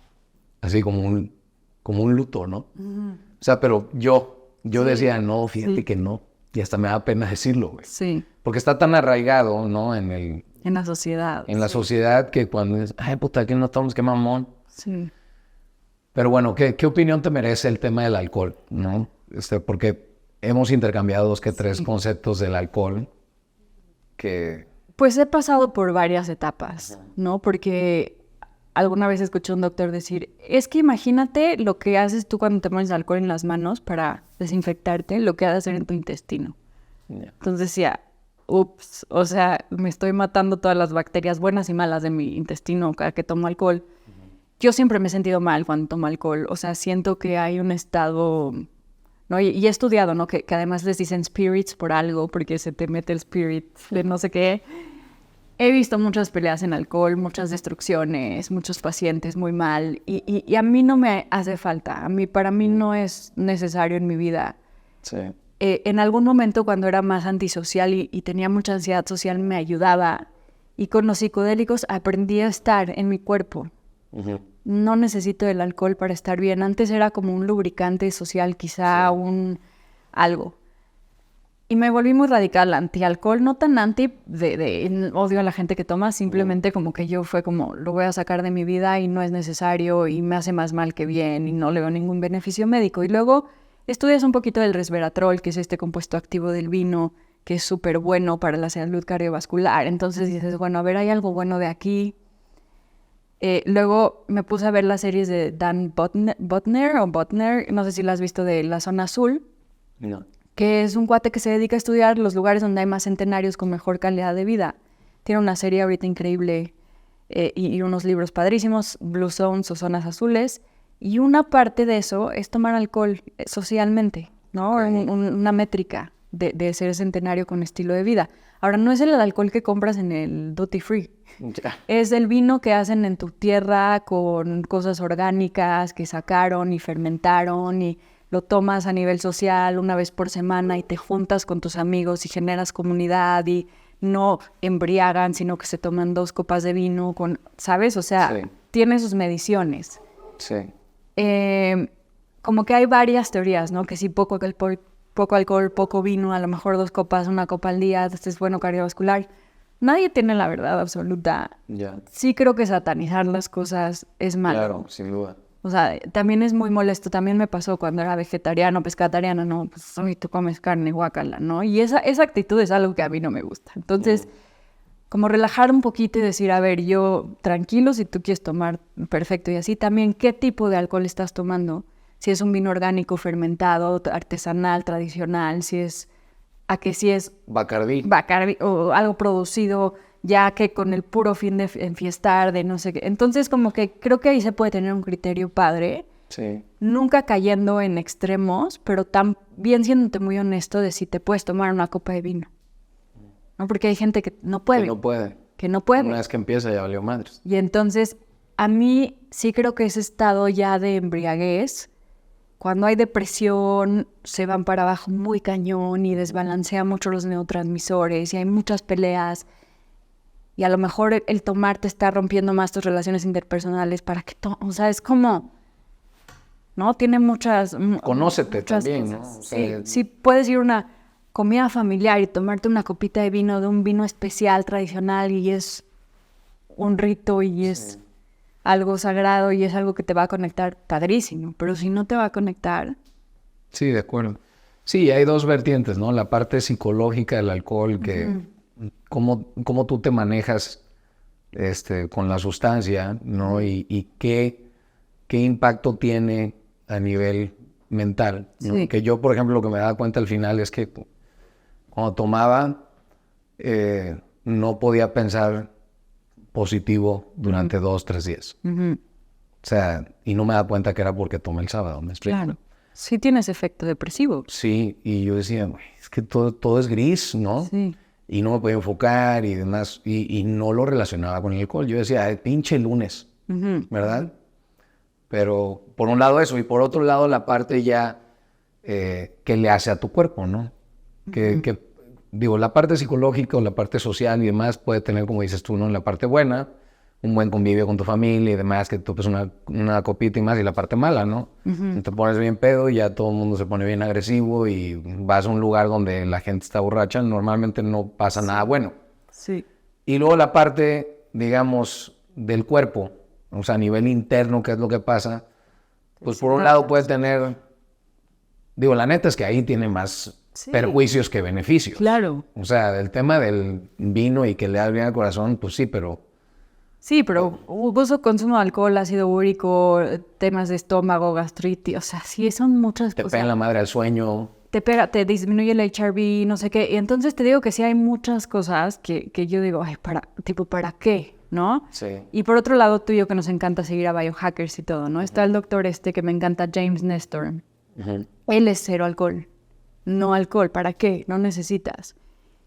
Así como un luto, ¿no? O sea, pero yo sí decía, no, fíjate que no. Y hasta me da pena decirlo, güey. Sí. Porque está tan arraigado, ¿no? En la sociedad. En la sociedad que cuando dices, ay, puta, que no tomas, qué mamón. Sí. Pero bueno, ¿qué opinión te merece el tema del alcohol, no? Porque hemos intercambiado 3 conceptos del alcohol que... Pues he pasado por varias etapas, ¿no? Porque alguna vez escuché a un doctor decir, es que imagínate lo que haces tú cuando te pones alcohol en las manos para desinfectarte, lo que has de hacer en tu intestino. Entonces decía, ups, o sea, me estoy matando todas las bacterias buenas y malas de mi intestino cada que tomo alcohol. Yo siempre me he sentido mal cuando tomo alcohol, o sea, siento que hay un estado, ¿no? Y he estudiado, ¿no? Que además les dicen spirits por algo, porque se te mete el spirit de no sé qué. He visto muchas peleas en alcohol, muchas destrucciones, muchos pacientes muy mal, y a mí no me hace falta, para mí no es necesario en mi vida. Sí. En algún momento cuando era más antisocial y tenía mucha ansiedad social me ayudaba, y con los psicodélicos aprendí a estar en mi cuerpo. No necesito el alcohol para estar bien. Antes era como un lubricante social, quizá algo. Y me volví muy radical anti-alcohol, no tan anti de odio a la gente que toma, simplemente como que yo fue como, lo voy a sacar de mi vida y no es necesario y me hace más mal que bien y no le veo ningún beneficio médico. Y luego estudias un poquito del resveratrol, que es este compuesto activo del vino, que es súper bueno para la salud cardiovascular. Entonces dices, bueno, a ver, hay algo bueno de aquí. Luego me puse a ver las series de Dan Buettner, no sé si la has visto, de La Zona Azul. No. Que es un cuate que se dedica a estudiar los lugares donde hay más centenarios con mejor calidad de vida. Tiene una serie ahorita increíble y unos libros padrísimos, Blue Zones o Zonas Azules. Y una parte de eso es tomar alcohol socialmente, ¿no? Una métrica de ser centenario con estilo de vida. Ahora, no es el alcohol que compras en el duty free. Es el vino que hacen en tu tierra con cosas orgánicas que sacaron y fermentaron y lo tomas a nivel social una vez por semana y te juntas con tus amigos y generas comunidad y no embriagan, sino que se toman 2 copas de vino, ¿sabes? O sea, tiene sus mediciones. Sí. Como que hay varias teorías, ¿no? Que si poco alcohol, poco vino, a lo mejor 2 copas, 1 copa al día, este es bueno cardiovascular. Nadie tiene la verdad absoluta. Ya. Sí creo que satanizar las cosas es malo. Claro, sin duda. O sea, también es muy molesto. También me pasó cuando era vegetariano, pescatariana, no, pues hoy tú comes carne, guácala, ¿no? Y esa actitud es algo que a mí no me gusta. Entonces, como relajar un poquito y decir, a ver, yo tranquilo, si tú quieres tomar, perfecto. Y así también, ¿qué tipo de alcohol estás tomando? Si es un vino orgánico, fermentado, artesanal, tradicional, si es Bacardí. o algo producido ya que con el puro fin de enfiestar, de no sé qué. Entonces, como que creo que ahí se puede tener un criterio padre. Sí. Nunca cayendo en extremos, pero también siéndote muy honesto de si te puedes tomar una copa de vino. ¿No? Porque hay gente que no puede. Que no puede. Una vez que empieza ya valió madres. Y entonces, a mí sí creo que ese estado ya de embriaguez, cuando hay depresión, se van para abajo muy cañón y desbalancea mucho los neurotransmisores y hay muchas peleas. Y a lo mejor el tomar te está rompiendo más tus relaciones interpersonales para que... O sea, es como... ¿No? Tiene muchas... Conócete muchas también, cosas. ¿no? O sea, Sí, puedes ir a una comida familiar y tomarte una copita de vino, de un vino especial, tradicional, y es un rito y es algo sagrado y es algo que te va a conectar, padrísimo. Pero si no te va a conectar... Sí, de acuerdo. Sí, hay 2 vertientes, ¿no? La parte psicológica del alcohol, que cómo tú te manejas con la sustancia, ¿no? Y qué impacto tiene a nivel mental, ¿no? Sí. Que yo, por ejemplo, lo que me daba cuenta al final es que cuando tomaba, no podía pensar positivo durante 2, 3 días. O sea, y no me daba cuenta que era porque tomé el sábado, ¿me explico? Claro. Sí tienes efecto depresivo. Sí, y yo decía, "Güey, es que todo es gris, ¿no?" Sí. Y no me podía enfocar y demás, y no lo relacionaba con el alcohol. Yo decía, "Ay, pinche lunes", ¿verdad? Pero por un lado eso, y por otro lado la parte ya que le hace a tu cuerpo, ¿no? Digo, la parte psicológica o la parte social y demás puede tener, como dices tú, ¿no? La parte buena, un buen convivio con tu familia y demás, que tú pues una copita y más, y la parte mala, ¿no? Te pones bien pedo y ya todo el mundo se pone bien agresivo y vas a un lugar donde la gente está borracha, normalmente no pasa nada bueno. Sí. Y luego la parte, digamos, del cuerpo, o sea, a nivel interno, ¿qué es lo que pasa? Pues por un lado puede tener, digo, la neta es que ahí tiene más perjuicios que beneficios. Claro. O sea, el tema del vino y que le da bien al corazón, pues sí, pero... Sí, pero uso, consumo de alcohol, ácido úrico, temas de estómago, gastritis, o sea, sí, son muchas Te cosas. pega la madre al sueño. Te disminuye el HRV, no sé qué. Y entonces te digo que sí hay muchas cosas que yo digo, ay, ¿para qué? ¿No? Sí. Y por otro lado, tú y yo que nos encanta seguir a biohackers y todo, ¿no? Está el doctor que me encanta, James Nestor. Él es 0 alcohol. No alcohol, ¿para qué? No necesitas.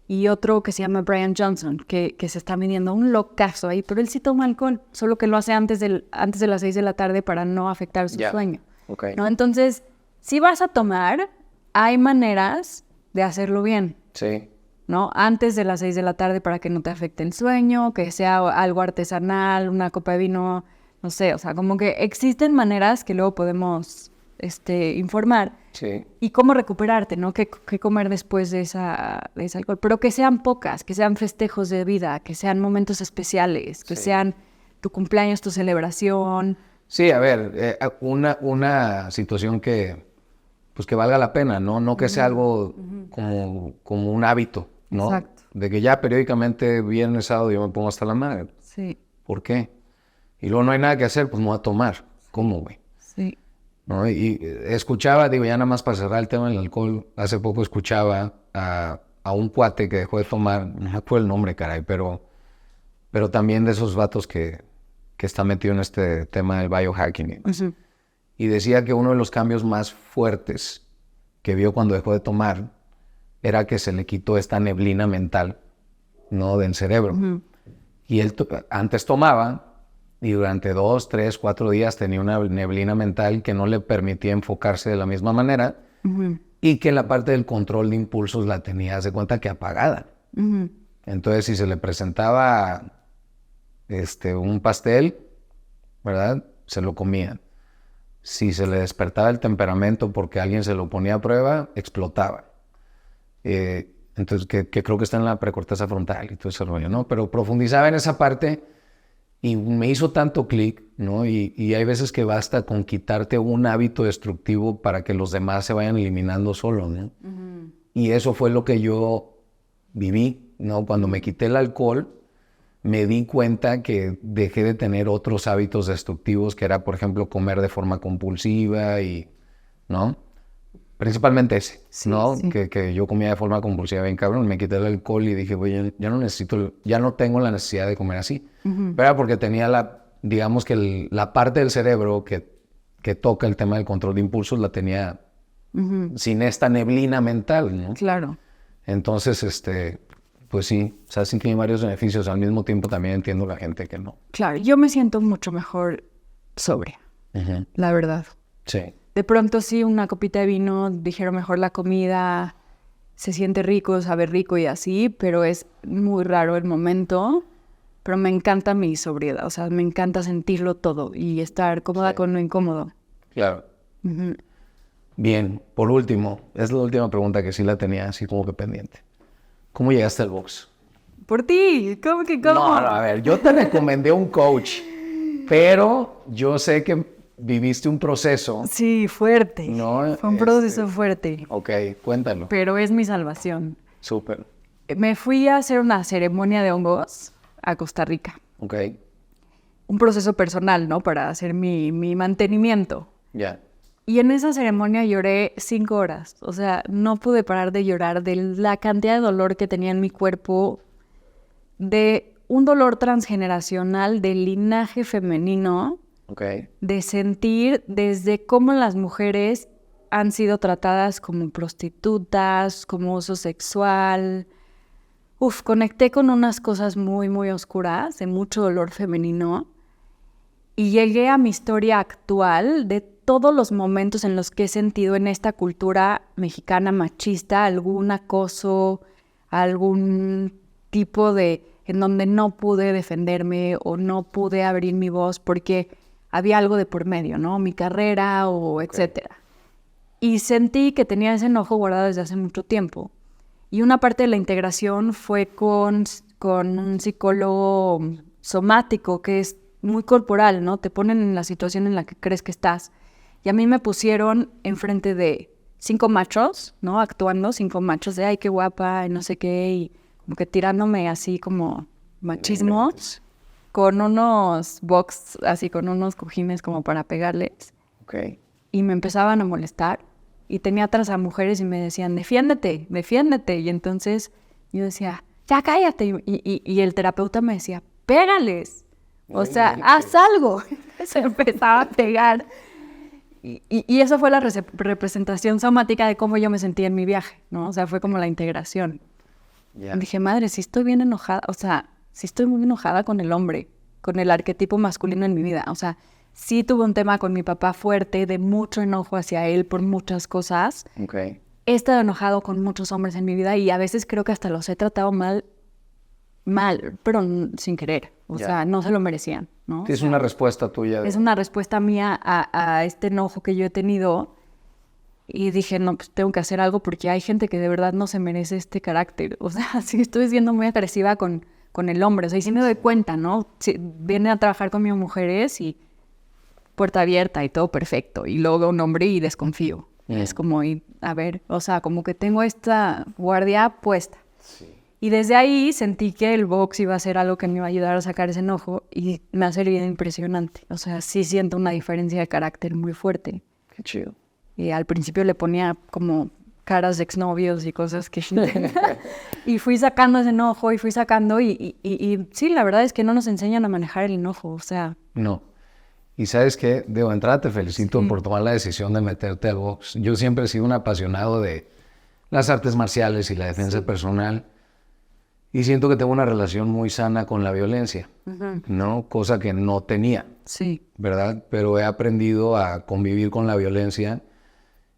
Y otro que se llama Brian Johnson, que se está midiendo un locazo ahí, pero él sí toma alcohol, solo que lo hace antes de las 6 de la tarde para no afectar su sueño. Okay. ¿No? Entonces, si vas a tomar, hay maneras de hacerlo bien. Sí. ¿No? Antes de las 6 de la tarde para que no te afecte el sueño, que sea algo artesanal, una copa de vino, no sé, o sea, como que existen maneras que luego podemos informar. Sí. Y cómo recuperarte, ¿no? ¿Qué comer después de ese alcohol? Pero que sean pocas, que sean festejos de vida, que sean momentos especiales, que sean tu cumpleaños, tu celebración. Sí, a ver, una situación que valga la pena, ¿no? No que sea algo como un hábito, ¿no? Exacto. De que ya periódicamente, viernes, sábado, yo me pongo hasta la madre. Sí. ¿Por qué? Y luego no hay nada que hacer, pues me voy a tomar. ¿Cómo, güey? Sí. ¿No? Y escuchaba, digo, ya nada más para cerrar el tema del alcohol, hace poco escuchaba a un cuate que dejó de tomar, no me acuerdo el nombre, caray, pero también de esos vatos que está metido en este tema del biohacking. Y decía que uno de los cambios más fuertes que vio cuando dejó de tomar era que se le quitó esta neblina mental, ¿no? Del cerebro. Y él antes tomaba y durante 2, 3, 4 días tenía una neblina mental que no le permitía enfocarse de la misma manera y que la parte del control de impulsos la tenía, hace cuenta que apagada. Entonces, si se le presentaba un pastel, ¿verdad? Se lo comían. Si se le despertaba el temperamento porque alguien se lo ponía a prueba, explotaba. Entonces, que creo que está en la precorteza frontal y todo ese rollo, ¿no? Pero profundizaba en esa parte y me hizo tanto clic, ¿no? Y hay veces que basta con quitarte un hábito destructivo para que los demás se vayan eliminando solos, ¿no? Uh-huh. Y eso fue lo que yo viví, ¿no? Cuando me quité el alcohol, me di cuenta que dejé de tener otros hábitos destructivos, que era, por ejemplo, comer de forma compulsiva y, ¿no? Principalmente ese, sí, ¿no? Sí. Que yo comía de forma compulsiva bien cabrón. Me quité el alcohol y dije, oye, ya no tengo la necesidad de comer así. Uh-huh. Pero porque tenía digamos que la parte del cerebro que toca el tema del control de impulsos la tenía uh-huh. sin esta neblina mental, ¿no? Claro. Entonces, pues sí, o sea, sí tiene varios beneficios. Al mismo tiempo también entiendo la gente que no. Claro, yo me siento mucho mejor sobria, uh-huh. la verdad. Sí. De pronto sí, una copita de vino, dijeron mejor la comida, se siente rico, sabe rico y así, pero es muy raro el momento. Pero me encanta mi sobriedad, o sea, me encanta sentirlo todo y estar cómoda con lo incómodo. Claro. Uh-huh. Bien, por último, es la última pregunta que sí la tenía así como que pendiente. ¿Cómo llegaste al box? Por ti, ¿cómo que cómo? No, a ver, yo te recomendé un coach, pero yo sé que viviste un proceso. Sí, fuerte. No, fue un proceso fuerte. Ok, cuéntalo. Pero es mi salvación. Súper. Me fui a hacer una ceremonia de hongos a Costa Rica. Ok. Un proceso personal, ¿no? Para hacer mi mantenimiento. Ya. Yeah. Y en esa ceremonia lloré 5 horas. O sea, no pude parar de llorar de la cantidad de dolor que tenía en mi cuerpo, de un dolor transgeneracional del linaje femenino. Okay. De sentir desde cómo las mujeres han sido tratadas como prostitutas, como uso sexual. Conecté con unas cosas muy, muy oscuras, de mucho dolor femenino. Y llegué a mi historia actual de todos los momentos en los que he sentido en esta cultura mexicana machista algún acoso, algún tipo en donde no pude defenderme o no pude abrir mi voz porque había algo de por medio, ¿no? Mi carrera o etcétera. Okay. Y sentí que tenía ese enojo guardado desde hace mucho tiempo. Y una parte de la integración fue con un psicólogo somático que es muy corporal, ¿no? Te ponen en la situación en la que crees que estás. Y a mí me pusieron enfrente de 5 machos, ¿no? Actuando 5 machos de, ay, qué guapa, y no sé qué, y como que tirándome así como machismo. Con unos box, así con unos cojines como para pegarles. Okay. Y me empezaban a molestar. Y tenía atrás a mujeres y me decían, defiéndete, defiéndete. Y entonces yo decía, ya cállate. Y el terapeuta me decía, pégales. O sea, haz algo. Se empezaba a pegar. Y eso fue la representación somática de cómo yo me sentía en mi viaje, ¿no? O sea, fue como la integración. Yeah. Dije, madre, sí estoy bien enojada. O sea, sí estoy muy enojada con el hombre, con el arquetipo masculino en mi vida. O sea, sí tuve un tema con mi papá fuerte, de mucho enojo hacia él por muchas cosas. Okay. He estado enojado con muchos hombres en mi vida y a veces creo que hasta los he tratado mal, pero sin querer. O sea, no se lo merecían, ¿no? Es una respuesta tuya. Es una respuesta mía a este enojo que yo he tenido. Y dije, no, pues tengo que hacer algo porque hay gente que de verdad no se merece este carácter. O sea, sí estoy siendo muy agresiva con el hombre. O sea, y sí me doy cuenta, ¿no? Si vienen a trabajar conmigo mujeres y puerta abierta y todo perfecto. Y luego veo un hombre y desconfío. Es como, a ver, o sea, como que tengo esta guardia puesta. Sí. Y desde ahí sentí que el box iba a ser algo que me iba a ayudar a sacar ese enojo y me ha servido impresionante. O sea, sí siento una diferencia de carácter muy fuerte. Qué chido. Y al principio le ponía como caras de exnovios y cosas que... y fui sacando ese enojo y fui sacando y sí, la verdad es que no nos enseñan a manejar el enojo, o sea... No. Y ¿sabes qué? De entrada te felicito por tomar la decisión de meterte al box. Yo siempre he sido un apasionado de las artes marciales y la defensa personal y siento que tengo una relación muy sana con la violencia, ¿no? Cosa que no tenía, ¿verdad? Pero he aprendido a convivir con la violencia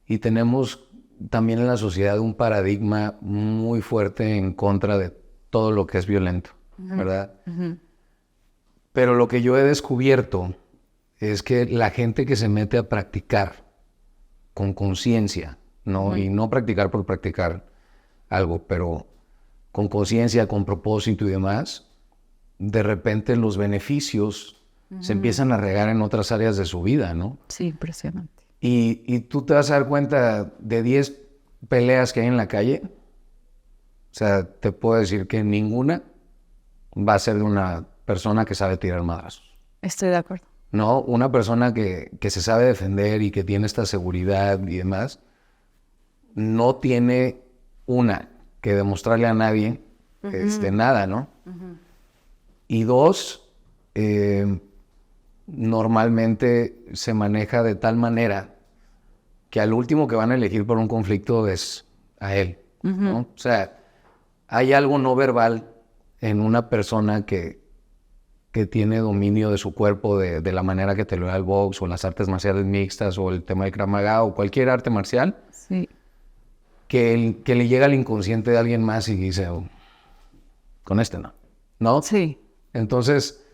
y tenemos también en la sociedad un paradigma muy fuerte en contra de todo lo que es violento, ¿verdad? Pero lo que yo he descubierto es que la gente que se mete a practicar con conciencia, ¿no? Y no practicar por practicar algo, pero con conciencia, con propósito y demás, de repente los beneficios se empiezan a regar en otras áreas de su vida, ¿no? Sí, impresionante. Y tú te vas a dar cuenta de 10 peleas que hay en la calle, o sea, te puedo decir que ninguna va a ser de una persona que sabe tirar madrazos. Estoy de acuerdo. No, una persona que se sabe defender y que tiene esta seguridad y demás, no tiene que demostrarle a nadie nada, ¿no? Y dos, normalmente se maneja de tal manera que al último que van a elegir por un conflicto es a él, ¿no? O sea, hay algo no verbal en una persona que tiene dominio de su cuerpo de la manera que te lo da el box o las artes marciales mixtas o el tema de Krav Maga o cualquier arte marcial, Sí. que le llega al inconsciente de alguien más y dice, oh, con este ¿no? Sí. Entonces,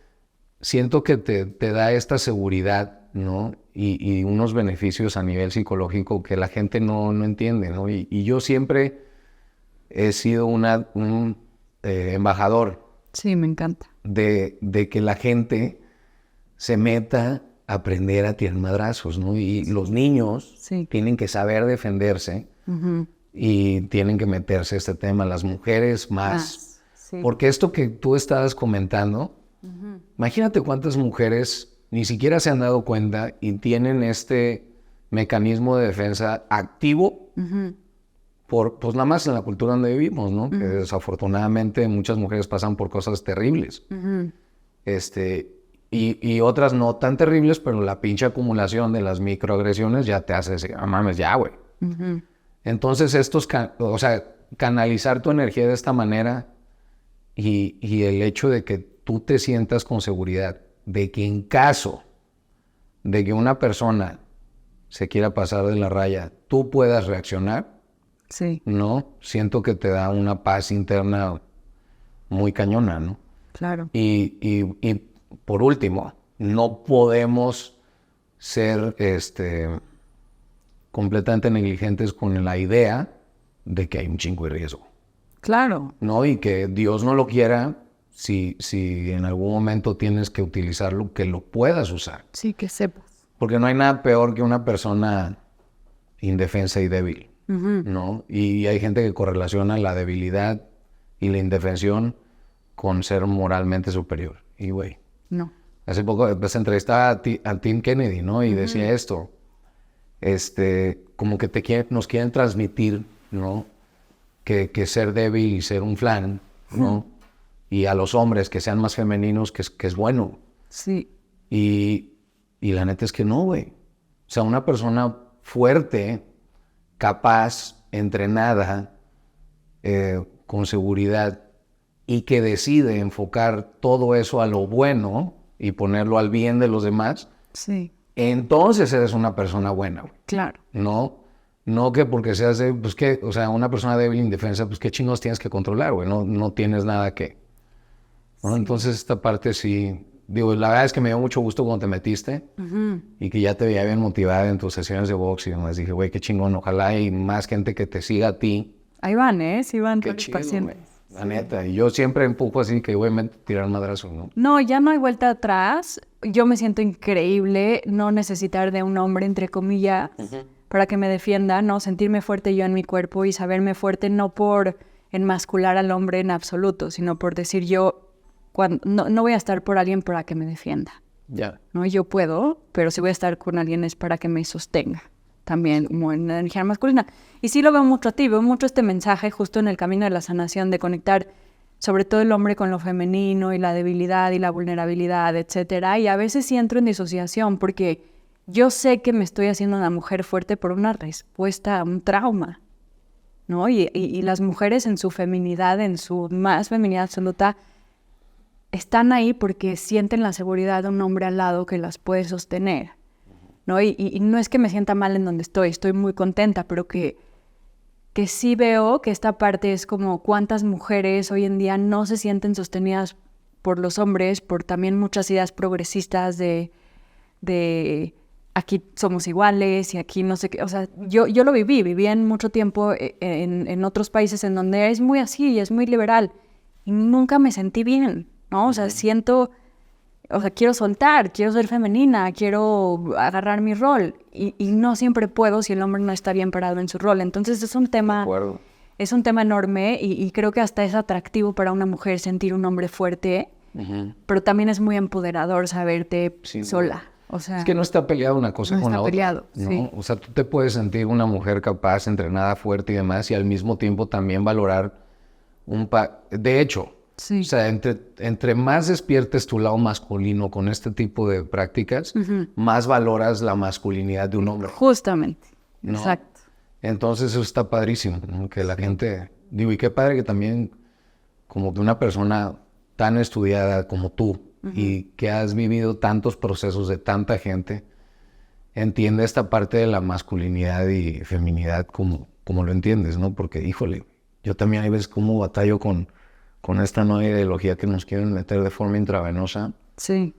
siento que te da esta seguridad, ¿no? Y unos beneficios a nivel psicológico que la gente no entiende, ¿no? Y yo siempre he sido un embajador. Sí, me encanta. De que la gente se meta a aprender a tirar madrazos, ¿no? Y los niños tienen que saber defenderse y tienen que meterse a este tema, las mujeres más. Sí. Porque esto que tú estabas comentando, imagínate cuántas mujeres ni siquiera se han dado cuenta y tienen este mecanismo de defensa activo pues nada más en la cultura donde vivimos, ¿no? Que desafortunadamente muchas mujeres pasan por cosas terribles. Y otras no tan terribles, pero la pinche acumulación de las microagresiones ya te hace decir, ah, mames, ya, güey. Entonces canalizar tu energía de esta manera y el hecho de que tú te sientas con seguridad de que en caso de que una persona se quiera pasar de la raya, tú puedas reaccionar. Sí. ¿No? Siento que te da una paz interna muy cañona, ¿no? Claro. Y por último, no podemos ser completamente negligentes con la idea de que hay un chingo de riesgo. Claro. ¿No? Y que Dios no lo quiera, si en algún momento tienes que utilizarlo, que lo puedas usar. Sí, que sepas. Porque no hay nada peor que una persona indefensa y débil. ¿No? Y hay gente que correlaciona la debilidad y la indefensión con ser moralmente superior. Y güey, no. Hace poco entrevistaba a Tim Kennedy, ¿no? Y decía esto, como que nos quieren transmitir, ¿no? Que ser débil y ser un flan, ¿no? Y a los hombres que sean más femeninos, que es bueno. Sí. Y la neta es que no, güey. O sea, una persona fuerte, capaz, entrenada, con seguridad, y que decide enfocar todo eso a lo bueno y ponerlo al bien de los demás, sí. Entonces eres una persona buena, güey. Claro. No que porque seas una persona débil, indefensa, pues qué chingos tienes que controlar, güey. No tienes nada que. ¿No? Sí. Entonces esta parte sí, digo, la verdad es que me dio mucho gusto cuando te metiste y que ya te veía bien motivada en tus sesiones de box y demás. Dije, güey, qué chingón, ojalá hay más gente que te siga a ti. Ahí van, sí van qué todos chido, los pacientes. La neta, y yo siempre empujo así que, güey, tirar madrazos, ¿no? No, ya no hay vuelta atrás. Yo me siento increíble no necesitar de un hombre, entre comillas, para que me defienda, ¿no? Sentirme fuerte yo en mi cuerpo y saberme fuerte no por enmascular al hombre en absoluto, sino por decir yo, no voy a estar por alguien para que me defienda. Ya. ¿No? Yo puedo, pero si voy a estar con alguien es para que me sostenga. También como en la energía masculina. Y sí lo veo mucho a ti, veo mucho este mensaje justo en el camino de la sanación, de conectar sobre todo el hombre con lo femenino y la debilidad y la vulnerabilidad, etcétera. Y a veces sí entro en disociación porque yo sé que me estoy haciendo una mujer fuerte por una respuesta a un trauma, ¿no? Y las mujeres en su feminidad, en su más feminidad absoluta, están ahí porque sienten la seguridad de un hombre al lado que las puede sostener, ¿no? Y no es que me sienta mal en donde estoy muy contenta, pero que sí veo que esta parte es como cuántas mujeres hoy en día no se sienten sostenidas por los hombres, por también muchas ideas progresistas de aquí somos iguales y aquí no sé qué. O sea, yo lo viví en mucho tiempo en otros países en donde es muy así y es muy liberal. Y nunca me sentí bien, ¿no? O sea, quiero soltar, quiero ser femenina, quiero agarrar mi rol. Y no siempre puedo si el hombre no está bien parado en su rol. Entonces es un tema enorme y creo que hasta es atractivo para una mujer sentir un hombre fuerte, pero también es muy empoderador saberte sola. O sea, es que no está peleado una cosa con la otra. Peleado, ¿no? sí. O sea, tú te puedes sentir una mujer capaz, entrenada, fuerte y demás, y al mismo tiempo también valorar de hecho, sí. O sea, entre más despiertes tu lado masculino con este tipo de prácticas, más valoras la masculinidad de un hombre. Justamente, ¿no? Exacto. Entonces eso está padrísimo, ¿no? Que la gente... Digo, y qué padre que también, como de una persona tan estudiada como tú, y que has vivido tantos procesos de tanta gente, entiende esta parte de la masculinidad y feminidad como lo entiendes, ¿no? Porque, híjole, yo también hay veces como batallo con esta nueva ideología que nos quieren meter de forma intravenosa. Sí.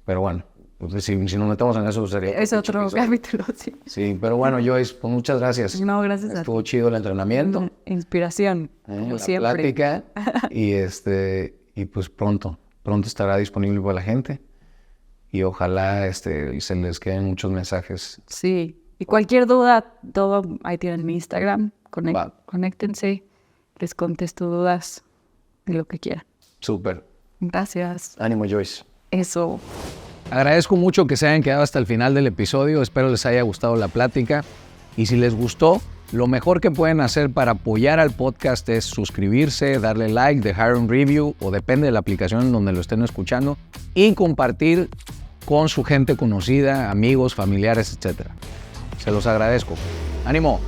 Pero bueno, pues si nos metemos en eso sería... Es otro capítulo, sí. Sí, pero bueno, Joyce, pues muchas gracias. No, gracias a ti. Estuvo chido el entrenamiento. Inspiración, como la siempre. plática. y pues pronto estará disponible para la gente. Y ojalá se les queden muchos mensajes. Sí. Y cualquier duda, todo ahí tienen mi Instagram. Conéctense. Les contesto dudas de lo que quieran. Súper. Gracias. Ánimo, Joyce. Eso. Agradezco mucho que se hayan quedado hasta el final del episodio. Espero les haya gustado la plática. Y si les gustó, lo mejor que pueden hacer para apoyar al podcast es suscribirse, darle like, dejar un review, o depende de la aplicación en donde lo estén escuchando, y compartir con su gente conocida, amigos, familiares, etc. Se los agradezco. ¡Ánimo!